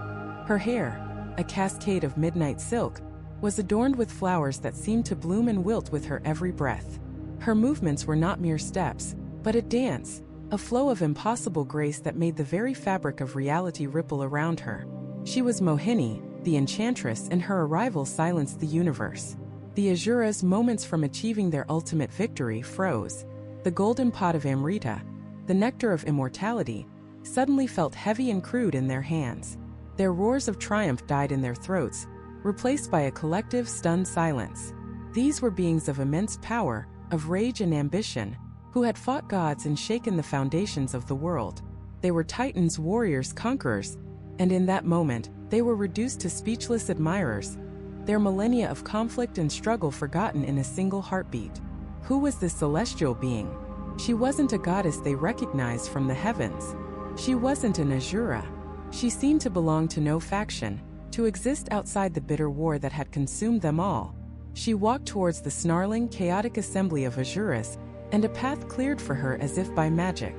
Her hair, a cascade of midnight silk, was adorned with flowers that seemed to bloom and wilt with her every breath. Her movements were not mere steps, but a dance, a flow of impossible grace that made the very fabric of reality ripple around her. She was Mohini, the enchantress, and her arrival silenced the universe. The Asuras, moments from achieving their ultimate victory, froze. The golden pot of Amrita, the nectar of immortality, suddenly felt heavy and crude in their hands. Their roars of triumph died in their throats, replaced by a collective, stunned silence. These were beings of immense power, of rage and ambition, who had fought gods and shaken the foundations of the world. They were titans, warriors, conquerors, and in that moment, they were reduced to speechless admirers, their millennia of conflict and struggle forgotten in a single heartbeat. Who was this celestial being? She wasn't a goddess they recognized from the heavens. She wasn't an Asura. She seemed to belong to no faction, to exist outside the bitter war that had consumed them all. She walked towards the snarling, chaotic assembly of Asuras, and a path cleared for her as if by magic.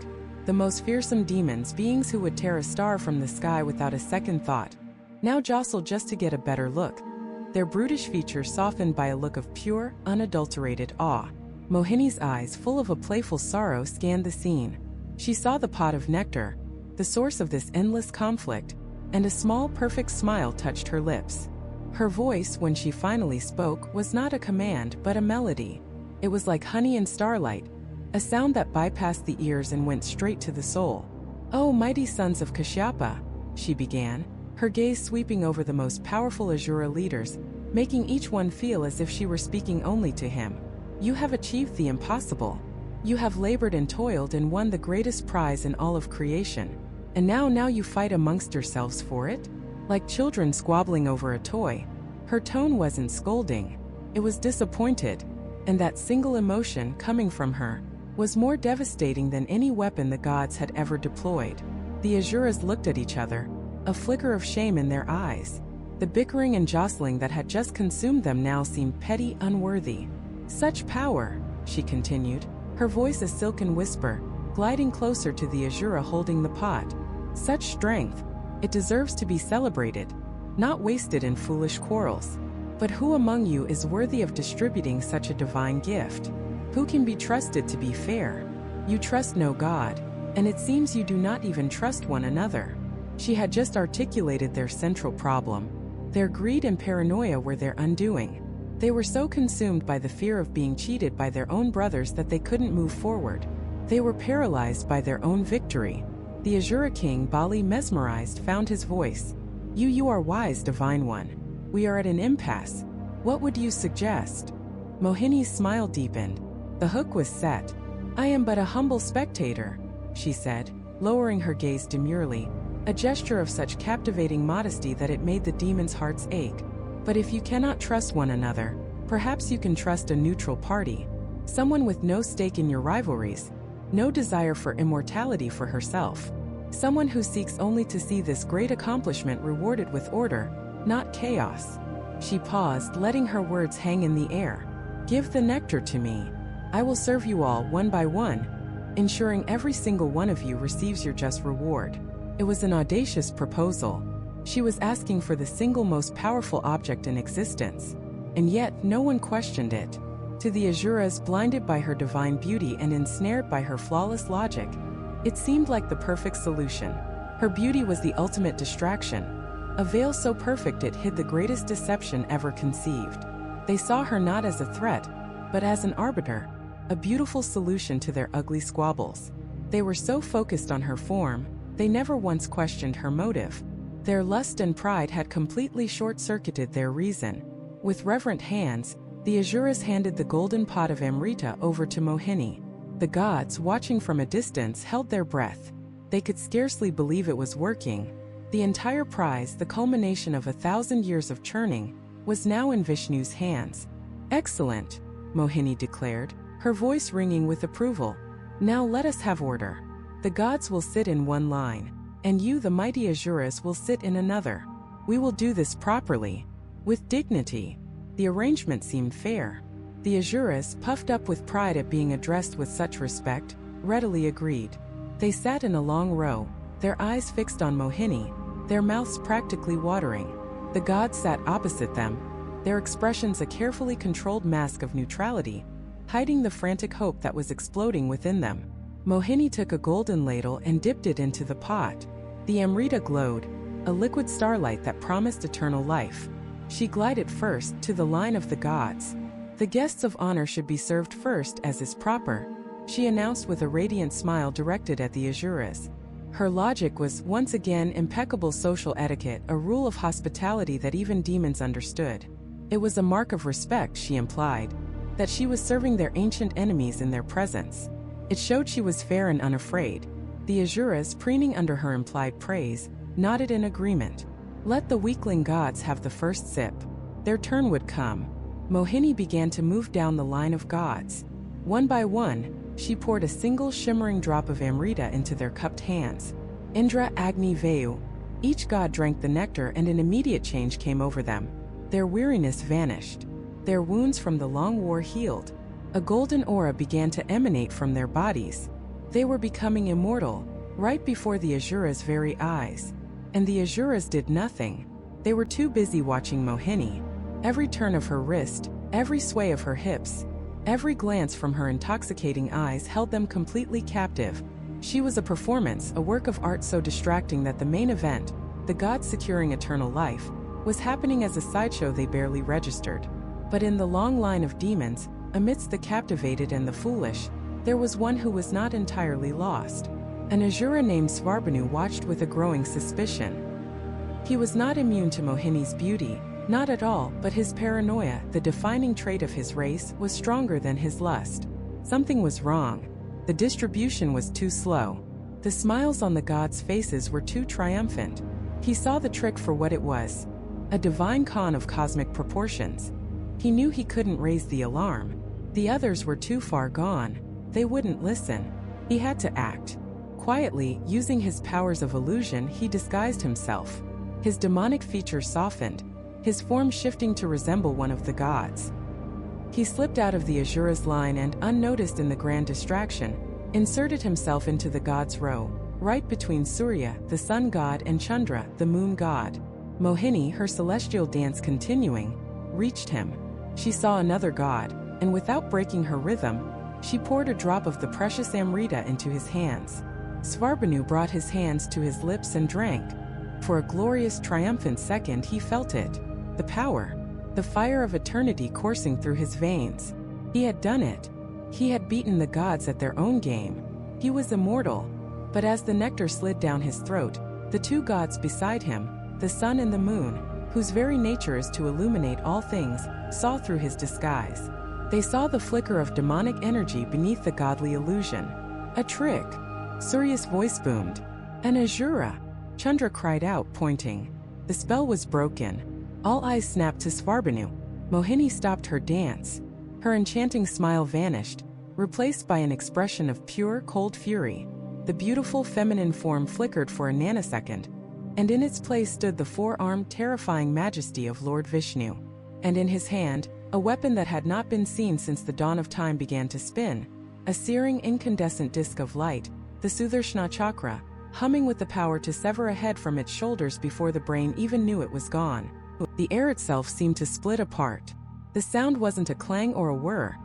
The most fearsome demons, beings who would tear a star from the sky without a second thought, now jostled just to get a better look, their brutish features softened by a look of pure, unadulterated awe. Mohini's eyes, full of a playful sorrow, scanned the scene. She saw the pot of nectar, the source of this endless conflict, and a small, perfect smile touched her lips. Her voice, when she finally spoke, was not a command but a melody. It was like honey and starlight, a sound that bypassed the ears and went straight to the soul. "Oh, mighty sons of Kashyapa," she began, her gaze sweeping over the most powerful Asura leaders, making each one feel as if she were speaking only to him. "You have achieved the impossible. You have labored and toiled and won the greatest prize in all of creation. And now you fight amongst yourselves for it? Like children squabbling over a toy." Her tone wasn't scolding. It was disappointed, and that single emotion coming from her, was more devastating than any weapon the gods had ever deployed. The Asuras looked at each other, a flicker of shame in their eyes. The bickering and jostling that had just consumed them now seemed petty, unworthy. Such power, she continued, her voice a silken whisper, gliding closer to the Asura holding the pot. Such strength, it deserves to be celebrated, not wasted in foolish quarrels. But who among you is worthy of distributing such a divine gift? Who can be trusted to be fair? You trust no god, and it seems you do not even trust one another. She had just articulated their central problem. Their greed and paranoia were their undoing. They were so consumed by the fear of being cheated by their own brothers that they couldn't move forward. They were paralyzed by their own victory. The Asura king, Bali, mesmerized, found his voice. You are wise, divine one. We are at an impasse. What would you suggest? Mohini's smile deepened. The hook was set. I am but a humble spectator, she said, lowering her gaze demurely, a gesture of such captivating modesty that it made the demons' hearts ache. But if you cannot trust one another, perhaps you can trust a neutral party, someone with no stake in your rivalries, no desire for immortality for herself, someone who seeks only to see this great accomplishment rewarded with order, not chaos. She paused, letting her words hang in the air. Give the nectar to me. I will serve you all one by one, ensuring every single one of you receives your just reward. It was an audacious proposal. She was asking for the single most powerful object in existence, and yet no one questioned it. To the Asuras, blinded by her divine beauty and ensnared by her flawless logic, it seemed like the perfect solution. Her beauty was the ultimate distraction, a veil so perfect it hid the greatest deception ever conceived. They saw her not as a threat, but as an arbiter, a beautiful solution to their ugly squabbles. They were so focused on her form, they never once questioned her motive. Their lust and pride had completely short-circuited their reason. With reverent hands, the Asuras handed the golden pot of Amrita over to Mohini. The gods, watching from a distance, held their breath. They could scarcely believe it was working. The entire prize, the culmination of 1,000 years of churning, was now in Vishnu's hands. Excellent, Mohini declared, her voice ringing with approval. Now let us have order. The gods will sit in one line, and you, the mighty Asuras, will sit in another. We will do this properly, with dignity. The arrangement seemed fair. The Asuras, puffed up with pride at being addressed with such respect, readily agreed. They sat in a long row, their eyes fixed on Mohini, their mouths practically watering. The gods sat opposite them, their expressions a carefully controlled mask of neutrality, hiding the frantic hope that was exploding within them. Mohini took a golden ladle and dipped it into the pot. The Amrita glowed, a liquid starlight that promised eternal life. She glided first to the line of the gods. The guests of honor should be served first, as is proper, she announced with a radiant smile directed at the Asuras. Her logic was, once again, impeccable social etiquette, a rule of hospitality that even demons understood. It was a mark of respect, she implied, that she was serving their ancient enemies in their presence. It showed she was fair and unafraid. The Asuras, preening under her implied praise, nodded in agreement. Let the weakling gods have the first sip. Their turn would come. Mohini began to move down the line of gods. One by one, she poured a single shimmering drop of Amrita into their cupped hands. Indra, Agni, Vayu. Each god drank the nectar and an immediate change came over them. Their weariness vanished. Their wounds from the long war healed. A golden aura began to emanate from their bodies. They were becoming immortal, right before the Asuras' very eyes. And the Asuras did nothing. They were too busy watching Mohini. Every turn of her wrist, every sway of her hips, every glance from her intoxicating eyes held them completely captive. She was a performance, a work of art so distracting that the main event, the gods securing eternal life, was happening as a sideshow they barely registered. But in the long line of demons, amidst the captivated and the foolish, there was one who was not entirely lost. An Asura named Svarbanu watched with a growing suspicion. He was not immune to Mohini's beauty, not at all, but his paranoia, the defining trait of his race, was stronger than his lust. Something was wrong. The distribution was too slow. The smiles on the gods' faces were too triumphant. He saw the trick for what it was, a divine con of cosmic proportions. He knew he couldn't raise the alarm. The others were too far gone. They wouldn't listen. He had to act. Quietly, using his powers of illusion, he disguised himself. His demonic features softened, his form shifting to resemble one of the gods. He slipped out of the Asuras line and, unnoticed in the grand distraction, inserted himself into the gods' row, right between Surya, the sun god, and Chandra, the moon god. Mohini, her celestial dance continuing, reached him. She saw another god, and without breaking her rhythm, she poured a drop of the precious Amrita into his hands. Svarbanu brought his hands to his lips and drank. For a glorious, triumphant second he felt it. The power. The fire of eternity coursing through his veins. He had done it. He had beaten the gods at their own game. He was immortal. But as the nectar slid down his throat, the two gods beside him, the sun and the moon, whose very nature is to illuminate all things, saw through his disguise. They saw the flicker of demonic energy beneath the godly illusion. A trick. Surya's voice boomed. An Asura. Chandra cried out, pointing. The spell was broken. All eyes snapped to Svarbanu. Mohini stopped her dance. Her enchanting smile vanished, replaced by an expression of pure, cold fury. The beautiful feminine form flickered for a nanosecond, and in its place stood the four-armed, terrifying majesty of Lord Vishnu. And in his hand, a weapon that had not been seen since the dawn of time began to spin, a searing, incandescent disk of light, the Sudarshana chakra, humming with the power to sever a head from its shoulders before the brain even knew it was gone. The air itself seemed to split apart. The sound wasn't a clang or a whir,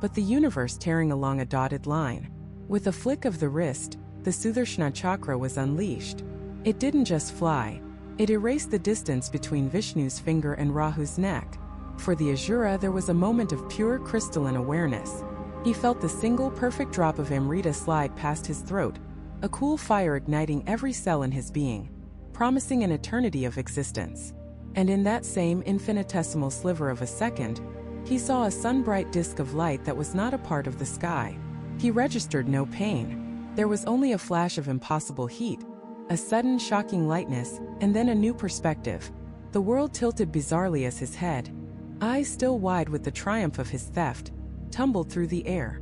but the universe tearing along a dotted line. With a flick of the wrist, the Sudarshana chakra was unleashed. It didn't just fly. It erased the distance between Vishnu's finger and Rahu's neck. For the Asura, there was a moment of pure crystalline awareness. He felt the single perfect drop of Amrita slide past his throat, a cool fire igniting every cell in his being, promising an eternity of existence. And in that same infinitesimal sliver of a second, he saw a sun-bright disk of light that was not a part of the sky. He registered no pain. There was only a flash of impossible heat, a sudden shocking lightness, and then a new perspective. The world tilted bizarrely as his head, eyes still wide with the triumph of his theft, tumbled through the air.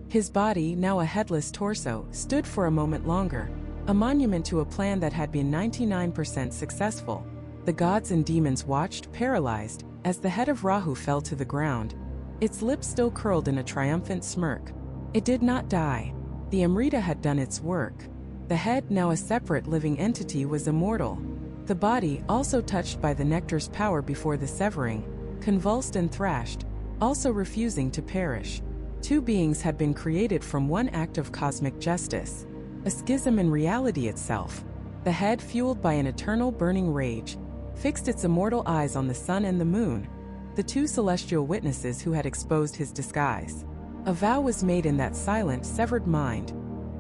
His body, now a headless torso, stood for a moment longer, a monument to a plan that had been 99% successful. The gods and demons watched, paralyzed, as the head of Rahu fell to the ground, its lips still curled in a triumphant smirk. It did not die. The Amrita had done its work. The head, now a separate living entity, was immortal. The body, also touched by the nectar's power before the severing, convulsed and thrashed, also refusing to perish. Two beings had been created from one act of cosmic justice, a schism in reality itself. The head, fueled by an eternal burning rage, fixed its immortal eyes on the sun and the moon, the two celestial witnesses who had exposed his disguise. A vow was made in that silent, severed mind,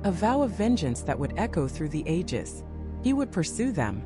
a vow of vengeance that would echo through the ages. He would pursue them.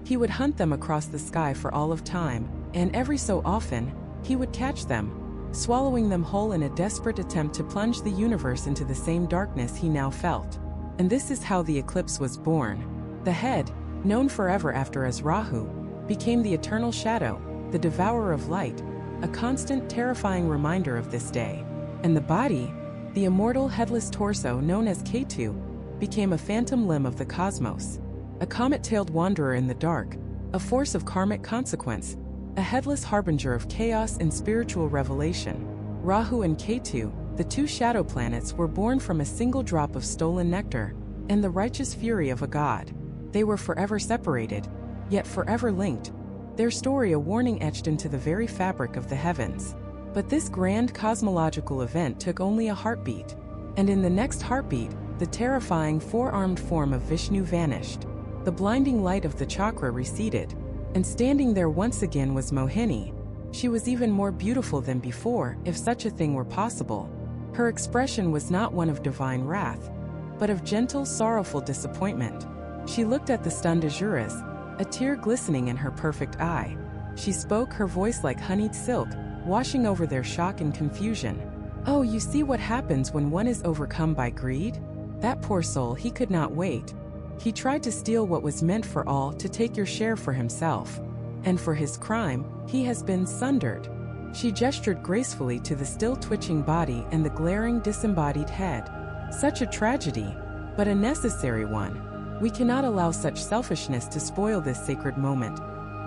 He would hunt them across the sky for all of time, and every so often, he would catch them, swallowing them whole in a desperate attempt to plunge the universe into the same darkness he now felt. And this is how the eclipse was born. The head, known forever after as Rahu, became the eternal shadow, the devourer of light, a constant, terrifying reminder of this day. And the body, the immortal headless torso known as Ketu, became a phantom limb of the cosmos, a comet-tailed wanderer in the dark, a force of karmic consequence, a headless harbinger of chaos and spiritual revelation. Rahu and Ketu, the two shadow planets, were born from a single drop of stolen nectar and the righteous fury of a god. They were forever separated, yet forever linked, their story a warning etched into the very fabric of the heavens. But this grand cosmological event took only a heartbeat, and in the next heartbeat, the terrifying four-armed form of Vishnu vanished. The blinding light of the chakra receded, and standing there once again was Mohini. She was even more beautiful than before, if such a thing were possible. Her expression was not one of divine wrath, but of gentle, sorrowful disappointment. She looked at the stunned Asuras, a tear glistening in her perfect eye. She spoke, her voice like honeyed silk, washing over their shock and confusion. "Oh, you see what happens when one is overcome by greed? That poor soul, he could not wait. He tried to steal what was meant for all, to take your share for himself. And for his crime, he has been sundered." She gestured gracefully to the still twitching body and the glaring disembodied head. Such a tragedy, but a necessary one. We cannot allow such selfishness to spoil this sacred moment.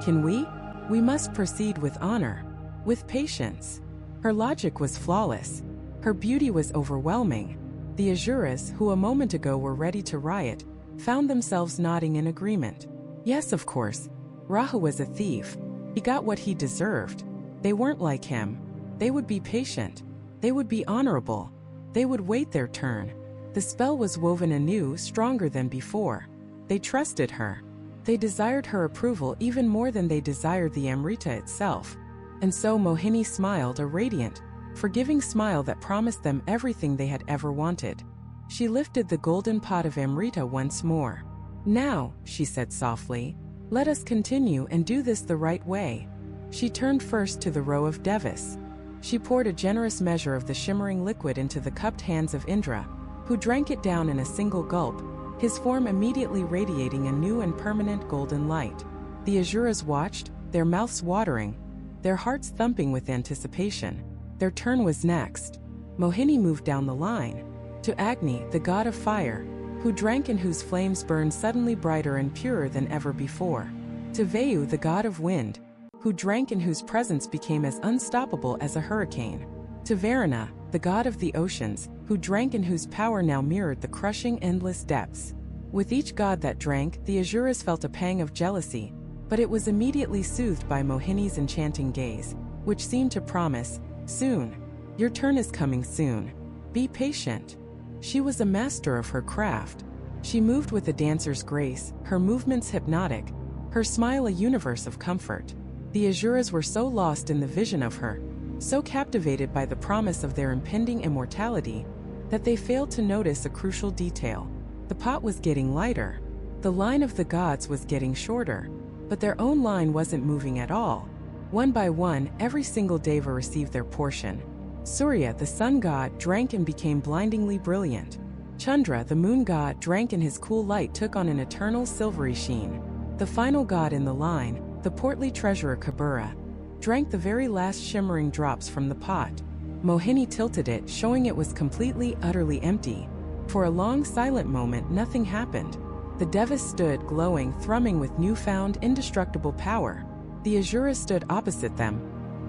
Can we? We must proceed with honor, with patience. Her logic was flawless. Her beauty was overwhelming. The Asuras, who a moment ago were ready to riot, found themselves nodding in agreement. Yes, of course. Rahu was a thief. He got what he deserved. They weren't like him. They would be patient. They would be honorable. They would wait their turn. The spell was woven anew, stronger than before. They trusted her. They desired her approval even more than they desired the Amrita itself. And so Mohini smiled, a radiant, forgiving smile that promised them everything they had ever wanted. She lifted the golden pot of Amrita once more. Now, she said softly, let us continue and do this the right way. She turned first to the row of Devas. She poured a generous measure of the shimmering liquid into the cupped hands of Indra, who drank it down in a single gulp, his form immediately radiating a new and permanent golden light. The Asuras watched, their mouths watering, their hearts thumping with anticipation. Their turn was next. Mohini moved down the line. To Agni, the god of fire, who drank and whose flames burned suddenly brighter and purer than ever before. To Vayu, the god of wind, who drank and whose presence became as unstoppable as a hurricane. To Varuna, the god of the oceans, who drank and whose power now mirrored the crushing endless depths. With each god that drank, the Asuras felt a pang of jealousy, but it was immediately soothed by Mohini's enchanting gaze, which seemed to promise, soon. Your turn is coming soon. Be patient. She was a master of her craft. She moved with a dancer's grace, her movements hypnotic, her smile a universe of comfort. The Asuras were so lost in the vision of her, so captivated by the promise of their impending immortality, that they failed to notice a crucial detail. The pot was getting lighter. The line of the gods was getting shorter, but their own line wasn't moving at all. One by one, every single deva received their portion. Surya, the sun god, drank and became blindingly brilliant. Chandra, the moon god, drank and his cool light took on an eternal silvery sheen. The final god in the line, the portly treasurer Kabura, drank the very last shimmering drops from the pot. Mohini tilted it, showing it was completely, utterly empty. For a long silent moment nothing happened. The Devas stood, glowing, thrumming with newfound, indestructible power. The Asuras stood opposite them,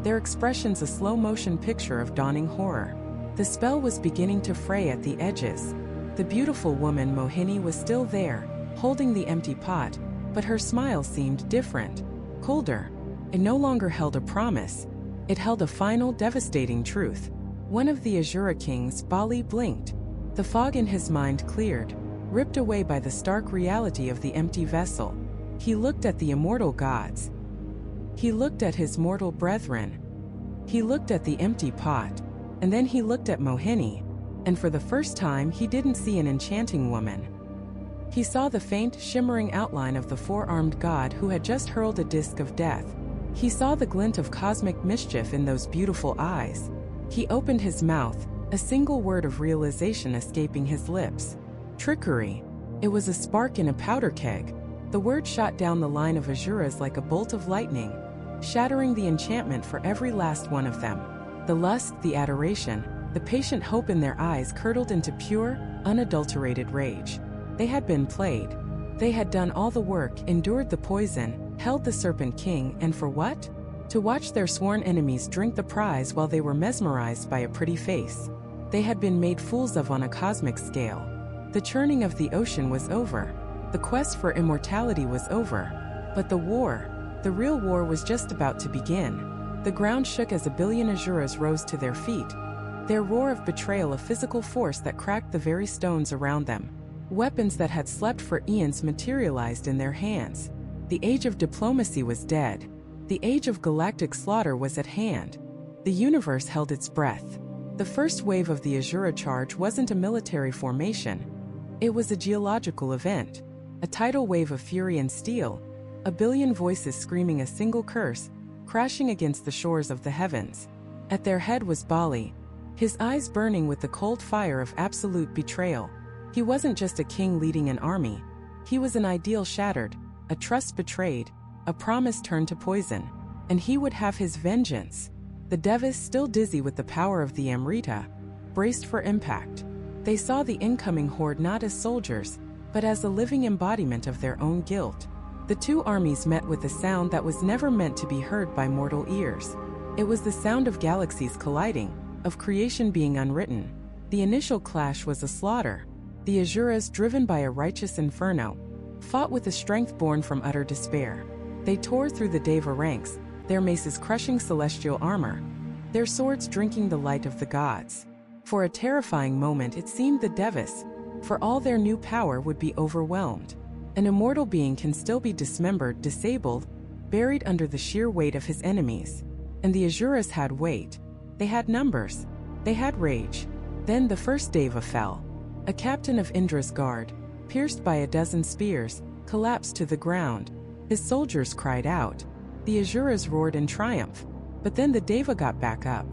their expressions a slow-motion picture of dawning horror. The spell was beginning to fray at the edges. The beautiful woman Mohini was still there, holding the empty pot, but her smile seemed different, colder. It no longer held a promise. It held a final, devastating truth. One of the Asura kings, Bali, blinked. The fog in his mind cleared, ripped away by the stark reality of the empty vessel. He looked at the immortal gods. He looked at his mortal brethren. He looked at the empty pot. And then he looked at Mohini. And for the first time he didn't see an enchanting woman. He saw the faint, shimmering outline of the four-armed god who had just hurled a disk of death. He saw the glint of cosmic mischief in those beautiful eyes. He opened his mouth, a single word of realization escaping his lips. Trickery. It was a spark in a powder keg. The word shot down the line of Asuras like a bolt of lightning, shattering the enchantment for every last one of them. The lust, the adoration, the patient hope in their eyes curdled into pure, unadulterated rage. They had been played. They had done all the work, endured the poison, held the Serpent King, and for what? To watch their sworn enemies drink the prize while they were mesmerized by a pretty face. They had been made fools of on a cosmic scale. The churning of the ocean was over. The quest for immortality was over. But the war, the real war, was just about to begin. The ground shook as a billion Asuras rose to their feet, their roar of betrayal a physical force that cracked the very stones around them. Weapons that had slept for eons materialized in their hands. The age of diplomacy was dead. The age of galactic slaughter was at hand. The universe held its breath. The first wave of the Asura charge wasn't a military formation. It was a geological event. A tidal wave of fury and steel. A billion voices screaming a single curse, crashing against the shores of the heavens. At their head was Bali, his eyes burning with the cold fire of absolute betrayal. He wasn't just a king leading an army. He was an ideal shattered, a trust betrayed, a promise turned to poison. And he would have his vengeance. The Devas, still dizzy with the power of the Amrita, braced for impact. They saw the incoming horde not as soldiers, but as a living embodiment of their own guilt. The two armies met with a sound that was never meant to be heard by mortal ears. It was the sound of galaxies colliding, of creation being unwritten. The initial clash was a slaughter. The Asuras, driven by a righteous inferno, fought with a strength born from utter despair. They tore through the Deva ranks, their maces crushing celestial armor, their swords drinking the light of the gods. For a terrifying moment it seemed the Devas, for all their new power, would be overwhelmed. An immortal being can still be dismembered, disabled, buried under the sheer weight of his enemies. And the Asuras had weight. They had numbers. They had rage. Then the first Deva fell. A captain of Indra's guard, pierced by a dozen spears, collapsed to the ground. His soldiers cried out. The Asuras roared in triumph. But then the Deva got back up.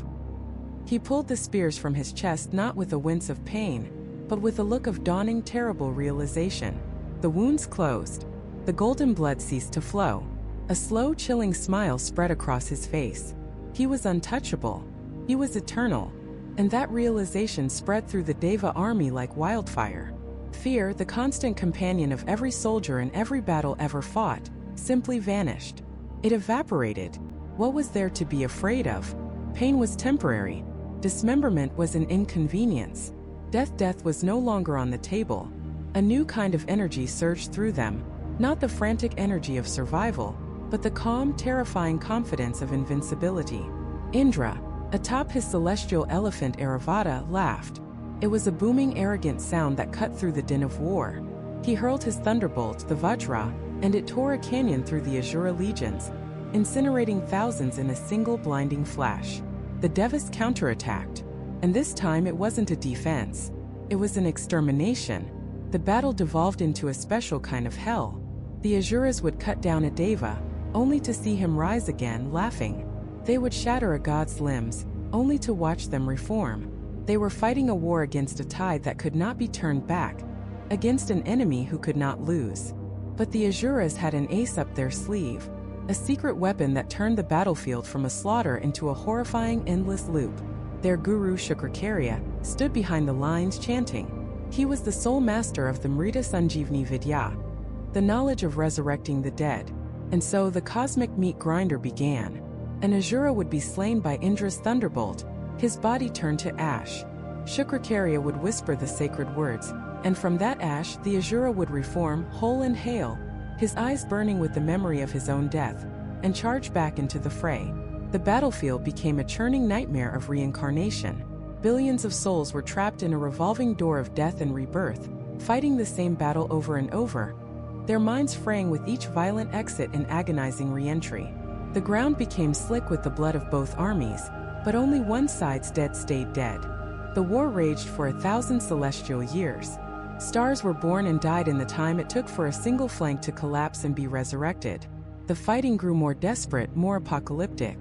He pulled the spears from his chest, not with a wince of pain, but with a look of dawning terrible realization. The wounds closed. The golden blood ceased to flow. A slow, chilling smile spread across his face. He was untouchable. He was eternal. And that realization spread through the Deva army like wildfire. Fear, the constant companion of every soldier in every battle ever fought, simply vanished. It evaporated. What was there to be afraid of? Pain was temporary. Dismemberment was an inconvenience. Death was no longer on the table. A new kind of energy surged through them, not the frantic energy of survival, but the calm, terrifying confidence of invincibility. Indra, atop his celestial elephant Airavata, laughed. It was a booming, arrogant sound that cut through the din of war. He hurled his thunderbolt, the Vajra, and it tore a canyon through the Asura legions, incinerating thousands in a single blinding flash. The Devas counterattacked, and this time it wasn't a defense. It was an extermination. The battle devolved into a special kind of hell. The Asuras would cut down a Deva, only to see him rise again, laughing. They would shatter a god's limbs, only to watch them reform. They were fighting a war against a tide that could not be turned back, against an enemy who could not lose. But the Asuras had an ace up their sleeve, a secret weapon that turned the battlefield from a slaughter into a horrifying, endless loop. Their guru Shukrakarya stood behind the lines chanting. He was the sole master of the Amrita Sanjeevani Vidya, the knowledge of resurrecting the dead. And so the cosmic meat grinder began. An Asura would be slain by Indra's thunderbolt, his body turned to ash. Shukrakarya would whisper the sacred words, and from that ash the Asura would reform, whole and hale, his eyes burning with the memory of his own death, and charge back into the fray. The battlefield became a churning nightmare of reincarnation. Billions of souls were trapped in a revolving door of death and rebirth, fighting the same battle over and over, their minds fraying with each violent exit and agonizing re-entry. The ground became slick with the blood of both armies, but only one side's dead stayed dead. The war raged for 1,000 celestial years. Stars were born and died in the time it took for a single flank to collapse and be resurrected. The fighting grew more desperate, more apocalyptic.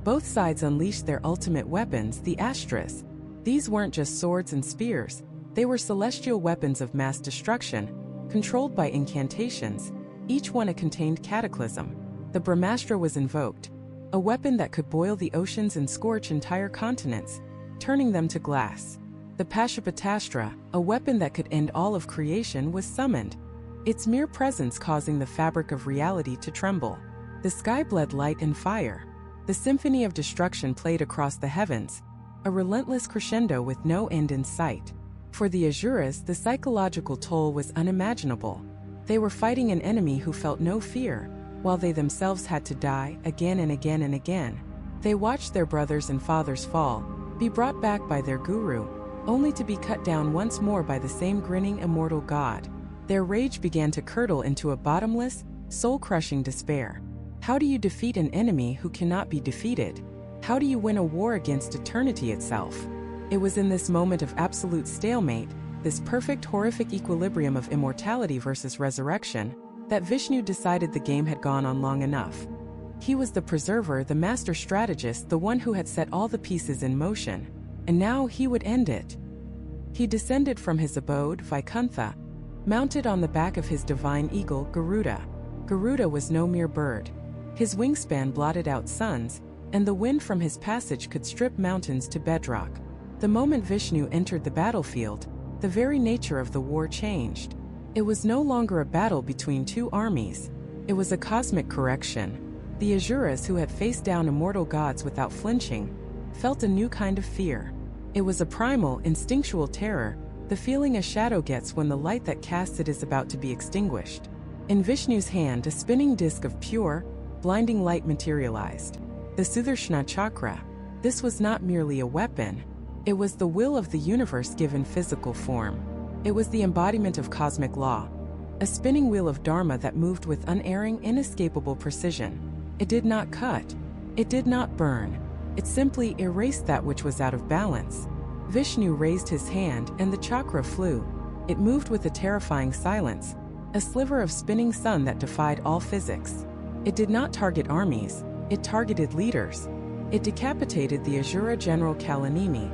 Both sides unleashed their ultimate weapons, the Astras. These weren't just swords and spears, they were celestial weapons of mass destruction, controlled by incantations, each one a contained cataclysm. The Brahmastra was invoked, a weapon that could boil the oceans and scorch entire continents, turning them to glass. The Pashupatastra, a weapon that could end all of creation, was summoned, its mere presence causing the fabric of reality to tremble. The sky bled light and fire. The symphony of destruction played across the heavens, a relentless crescendo with no end in sight. For the Asuras, the psychological toll was unimaginable. They were fighting an enemy who felt no fear, while they themselves had to die again and again and again. They watched their brothers and fathers fall, be brought back by their guru, only to be cut down once more by the same grinning immortal god. Their rage began to curdle into a bottomless, soul-crushing despair. How do you defeat an enemy who cannot be defeated? How do you win a war against eternity itself? It was in this moment of absolute stalemate, this perfect horrific equilibrium of immortality versus resurrection, that Vishnu decided the game had gone on long enough. He was the preserver, the master strategist, the one who had set all the pieces in motion, and now he would end it. He descended from his abode, Vaikuntha, mounted on the back of his divine eagle, Garuda. Garuda was no mere bird. His wingspan blotted out suns, and the wind from his passage could strip mountains to bedrock. The moment Vishnu entered the battlefield, the very nature of the war changed. It was no longer a battle between two armies. It was a cosmic correction. The Asuras, who had faced down immortal gods without flinching, felt a new kind of fear. It was a primal, instinctual terror, the feeling a shadow gets when the light that casts it is about to be extinguished. In Vishnu's hand, a spinning disk of pure, blinding light materialized. The Sudarshana chakra. This was not merely a weapon. It was the will of the universe given physical form. It was the embodiment of cosmic law. A spinning wheel of Dharma that moved with unerring, inescapable precision. It did not cut. It did not burn. It simply erased that which was out of balance. Vishnu raised his hand and the chakra flew. It moved with a terrifying silence, a sliver of spinning sun that defied all physics. It did not target armies, it targeted leaders. It decapitated the Asura general Kalanini.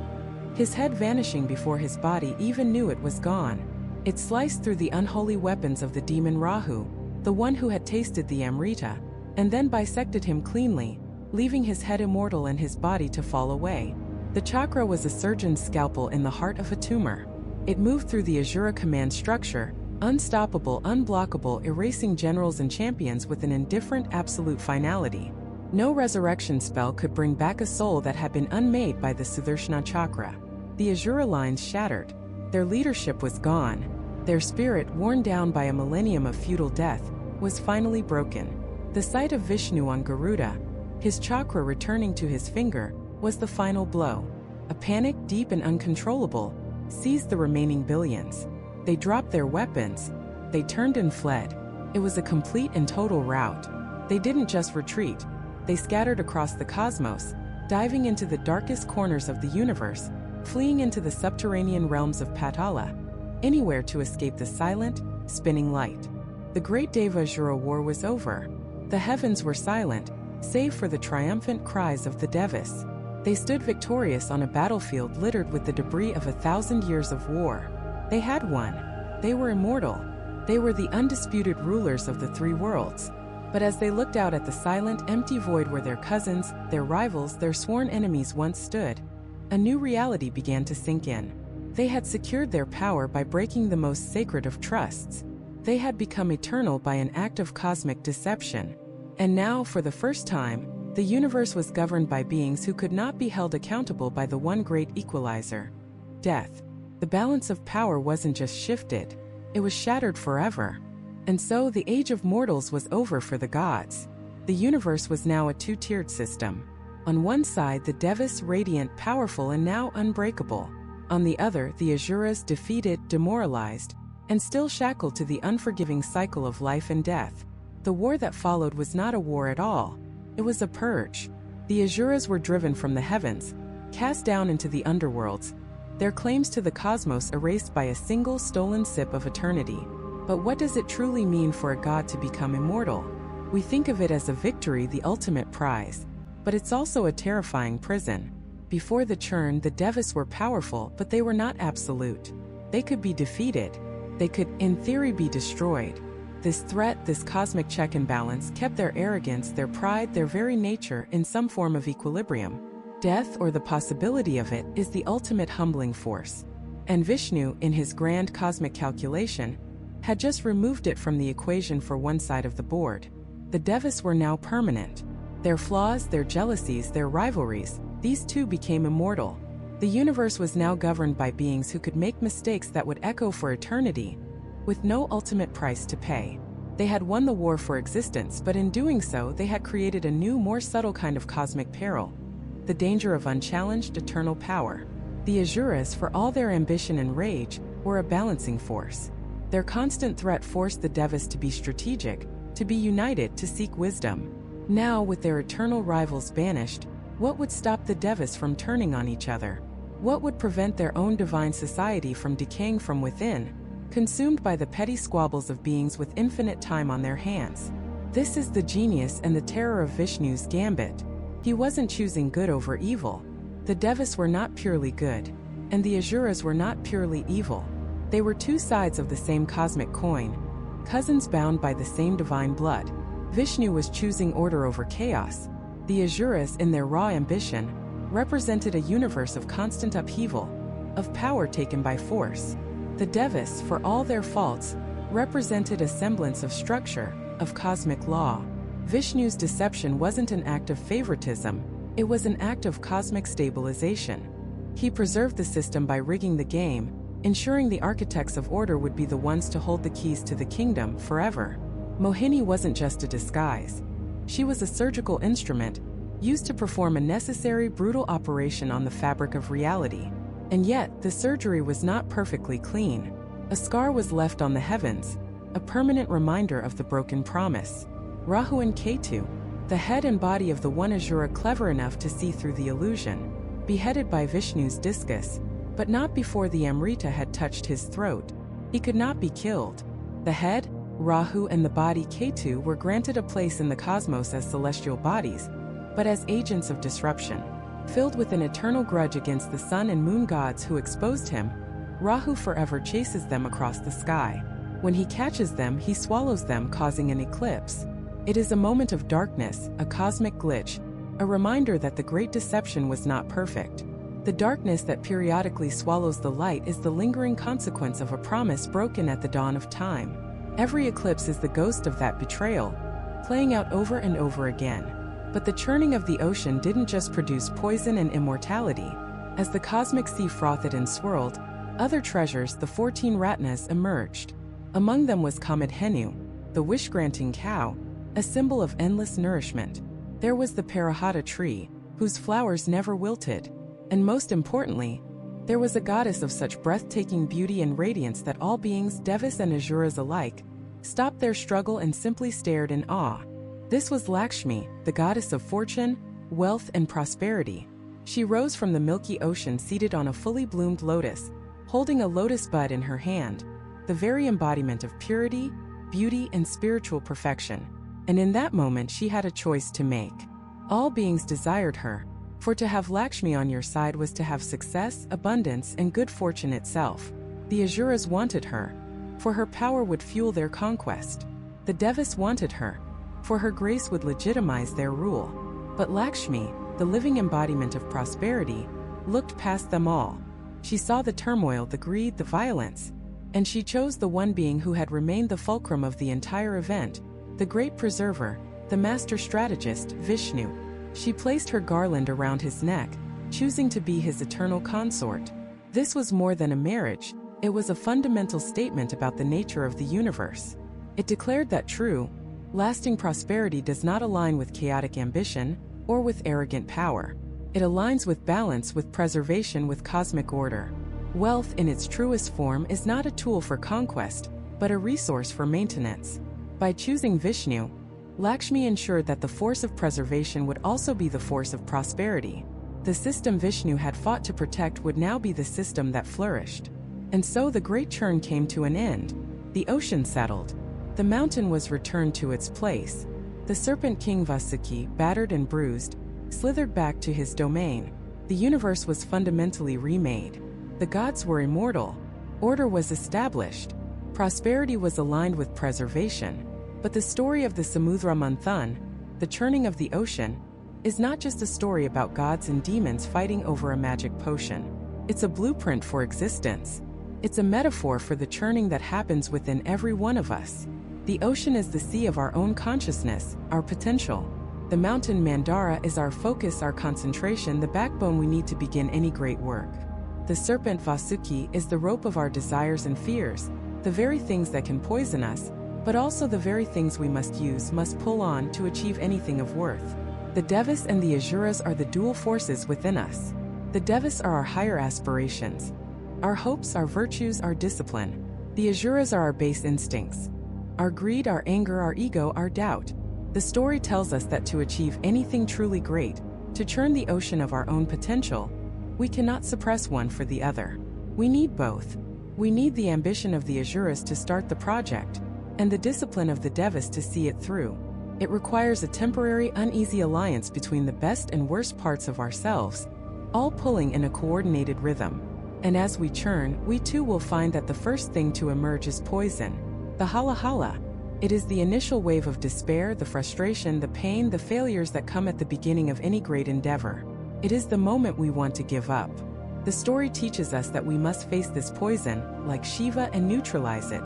His head vanishing before his body even knew it was gone. It sliced through the unholy weapons of the demon Rahu, the one who had tasted the Amrita, and then bisected him cleanly, leaving his head immortal and his body to fall away. The chakra was a surgeon's scalpel in the heart of a tumor. It moved through the Asura command structure, unstoppable, unblockable, erasing generals and champions with an indifferent, absolute finality. No resurrection spell could bring back a soul that had been unmade by the Sudarshana chakra. The Asura lines shattered. Their leadership was gone. Their spirit, worn down by a millennium of feudal death, was finally broken. The sight of Vishnu on Garuda, his chakra returning to his finger, was the final blow. A panic, deep and uncontrollable, seized the remaining billions. They dropped their weapons. They turned and fled. It was a complete and total rout. They didn't just retreat. They scattered across the cosmos, diving into the darkest corners of the universe, fleeing into the subterranean realms of Patala, anywhere to escape the silent, spinning light. The great Deva-Asura war was over. The heavens were silent, save for the triumphant cries of the Devas. They stood victorious on a battlefield littered with the debris of 1,000 years of war. They had won. They were immortal. They were the undisputed rulers of the three worlds. But as they looked out at the silent, empty void where their cousins, their rivals, their sworn enemies once stood, a new reality began to sink in. They had secured their power by breaking the most sacred of trusts. They had become eternal by an act of cosmic deception. And now, for the first time, the universe was governed by beings who could not be held accountable by the one great equalizer: death. The balance of power wasn't just shifted, it was shattered forever. And so the age of mortals was over for the gods. The universe was now a two-tiered system. On one side, the Devas, radiant, powerful, and now unbreakable. On the other, the Asuras, defeated, demoralized, and still shackled to the unforgiving cycle of life and death. The war that followed was not a war at all. It was a purge. The Asuras were driven from the heavens, cast down into the underworlds, their claims to the cosmos erased by a single stolen sip of eternity. But what does it truly mean for a god to become immortal? We think of it as a victory, the ultimate prize. But it's also a terrifying prison. Before the churn, the Devas were powerful, but they were not absolute. They could be defeated. They could, in theory, be destroyed. This threat, this cosmic check and balance, kept their arrogance, their pride, their very nature in some form of equilibrium. Death, or the possibility of it, is the ultimate humbling force. And Vishnu, in his grand cosmic calculation, had just removed it from the equation for one side of the board. The Devas were now permanent. Their flaws, their jealousies, their rivalries, these too became immortal. The universe was now governed by beings who could make mistakes that would echo for eternity, with no ultimate price to pay. They had won the war for existence, but in doing so, they had created a new, more subtle kind of cosmic peril: the danger of unchallenged eternal power. The Asuras, for all their ambition and rage, were a balancing force. Their constant threat forced the Devas to be strategic, to be united, to seek wisdom. Now, with their eternal rivals banished, what would stop the Devas from turning on each other? What would prevent their own divine society from decaying from within, consumed by the petty squabbles of beings with infinite time on their hands? This is the genius and the terror of Vishnu's gambit. He wasn't choosing good over evil. The Devas were not purely good, and the Asuras were not purely evil. They were two sides of the same cosmic coin, cousins bound by the same divine blood. Vishnu was choosing order over chaos. The Asuras, in their raw ambition, represented a universe of constant upheaval, of power taken by force. The Devas, for all their faults, represented a semblance of structure, of cosmic law. Vishnu's deception wasn't an act of favoritism, it was an act of cosmic stabilization. He preserved the system by rigging the game, ensuring the architects of order would be the ones to hold the keys to the kingdom forever. Mohini wasn't just a disguise. She was a surgical instrument, used to perform a necessary brutal operation on the fabric of reality. And yet, the surgery was not perfectly clean. A scar was left on the heavens, a permanent reminder of the broken promise. Rahu and Ketu, the head and body of the one Asura clever enough to see through the illusion, beheaded by Vishnu's discus, but not before the Amrita had touched his throat. He could not be killed. The head, Rahu, and the body Ketu were granted a place in the cosmos as celestial bodies, but as agents of disruption. Filled with an eternal grudge against the sun and moon gods who exposed him, Rahu forever chases them across the sky. When he catches them, he swallows them, causing an eclipse. It is a moment of darkness, a cosmic glitch, a reminder that the great deception was not perfect. The darkness that periodically swallows the light is the lingering consequence of a promise broken at the dawn of time. Every eclipse is the ghost of that betrayal, playing out over and over again. But the churning of the ocean didn't just produce poison and immortality. As the cosmic sea frothed and swirled, other treasures, the 14 Ratnas, emerged. Among them was Kamadhenu, the wish-granting cow, a symbol of endless nourishment. There was the Parahata tree, whose flowers never wilted. And most importantly, there was a goddess of such breathtaking beauty and radiance that all beings, Devas and Asuras alike, stopped their struggle and simply stared in awe. This was Lakshmi, the goddess of fortune, wealth, and prosperity. She rose from the milky ocean seated on a fully bloomed lotus, holding a lotus bud in her hand, the very embodiment of purity, beauty, and spiritual perfection. And in that moment she had a choice to make. All beings desired her, for to have Lakshmi on your side was to have success, abundance, and good fortune itself. The Asuras wanted her, for her power would fuel their conquest. The Devas wanted her, for her grace would legitimize their rule. But Lakshmi, the living embodiment of prosperity, looked past them all. She saw the turmoil, the greed, the violence, and she chose the one being who had remained the fulcrum of the entire event, the great preserver, the master strategist, Vishnu. She placed her garland around his neck, choosing to be his eternal consort. This was more than a marriage, it was a fundamental statement about the nature of the universe. It declared that true, lasting prosperity does not align with chaotic ambition or with arrogant power. It aligns with balance, with preservation, with cosmic order. Wealth in its truest form is not a tool for conquest, but a resource for maintenance. By choosing Vishnu, Lakshmi ensured that the force of preservation would also be the force of prosperity. The system Vishnu had fought to protect would now be the system that flourished. And so the great churn came to an end. The ocean settled. The mountain was returned to its place. The serpent king Vasuki, battered and bruised, slithered back to his domain. The universe was fundamentally remade. The gods were immortal. Order was established. Prosperity was aligned with preservation. But the story of the Samudra Manthan, the churning of the ocean, is not just a story about gods and demons fighting over a magic potion. It's a blueprint for existence. It's a metaphor for the churning that happens within every one of us. The ocean is the sea of our own consciousness, our potential. The mountain Mandara is our focus, our concentration, the backbone we need to begin any great work. The serpent Vasuki is the rope of our desires and fears, the very things that can poison us, but also the very things we must pull on to achieve anything of worth. The Devas and the Asuras are the dual forces within us. The Devas are our higher aspirations, our hopes, our virtues, our discipline. The Asuras are our base instincts, our greed, our anger, our ego, our doubt. The story tells us that to achieve anything truly great, to churn the ocean of our own potential, we cannot suppress one for the other. We need both. We need the ambition of the Asuras to start the project, and the discipline of the Devas to see it through. It requires a temporary, uneasy alliance between the best and worst parts of ourselves, all pulling in a coordinated rhythm. And as we churn, we too will find that the first thing to emerge is poison. The hala hala. It is the initial wave of despair, the frustration, the pain, the failures that come at the beginning of any great endeavor. It is the moment we want to give up. The story teaches us that we must face this poison, like Shiva, and neutralize it.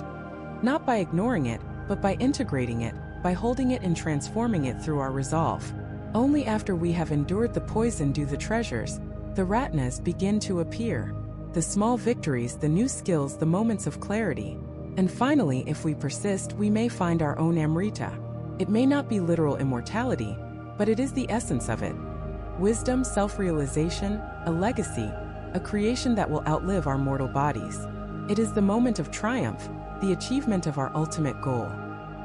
Not by ignoring it, but by integrating it, by holding it and transforming it through our resolve. Only after we have endured the poison do the treasures, the ratnas, begin to appear. The small victories, the new skills, the moments of clarity. And finally, if we persist, we may find our own Amrita. It may not be literal immortality, but it is the essence of it. Wisdom, self-realization, a legacy, a creation that will outlive our mortal bodies. It is the moment of triumph, the achievement of our ultimate goal.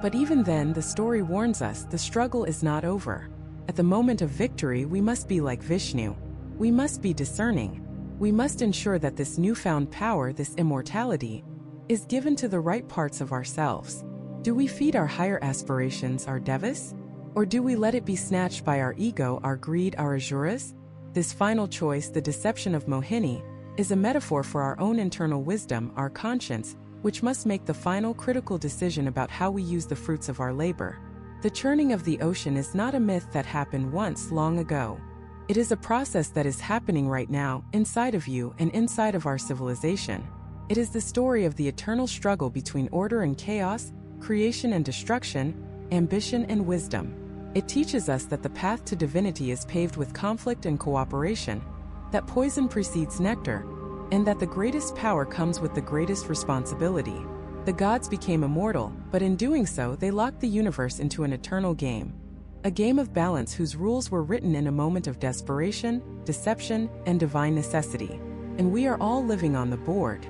But even then, the story warns us the struggle is not over. At the moment of victory, we must be like Vishnu. We must be discerning. We must ensure that this newfound power, this immortality, is given to the right parts of ourselves. Do we feed our higher aspirations, our Devas? Or do we let it be snatched by our ego, our greed, our Asuras? This final choice, the deception of Mohini, is a metaphor for our own internal wisdom, our conscience, which must make the final critical decision about how we use the fruits of our labor. The churning of the ocean is not a myth that happened once long ago. It is a process that is happening right now, inside of you and inside of our civilization. It is the story of the eternal struggle between order and chaos, creation and destruction, ambition and wisdom. It teaches us that the path to divinity is paved with conflict and cooperation, that poison precedes nectar, and that the greatest power comes with the greatest responsibility. The gods became immortal, but in doing so, they locked the universe into an eternal game. A game of balance whose rules were written in a moment of desperation, deception, and divine necessity. And we are all living on the board.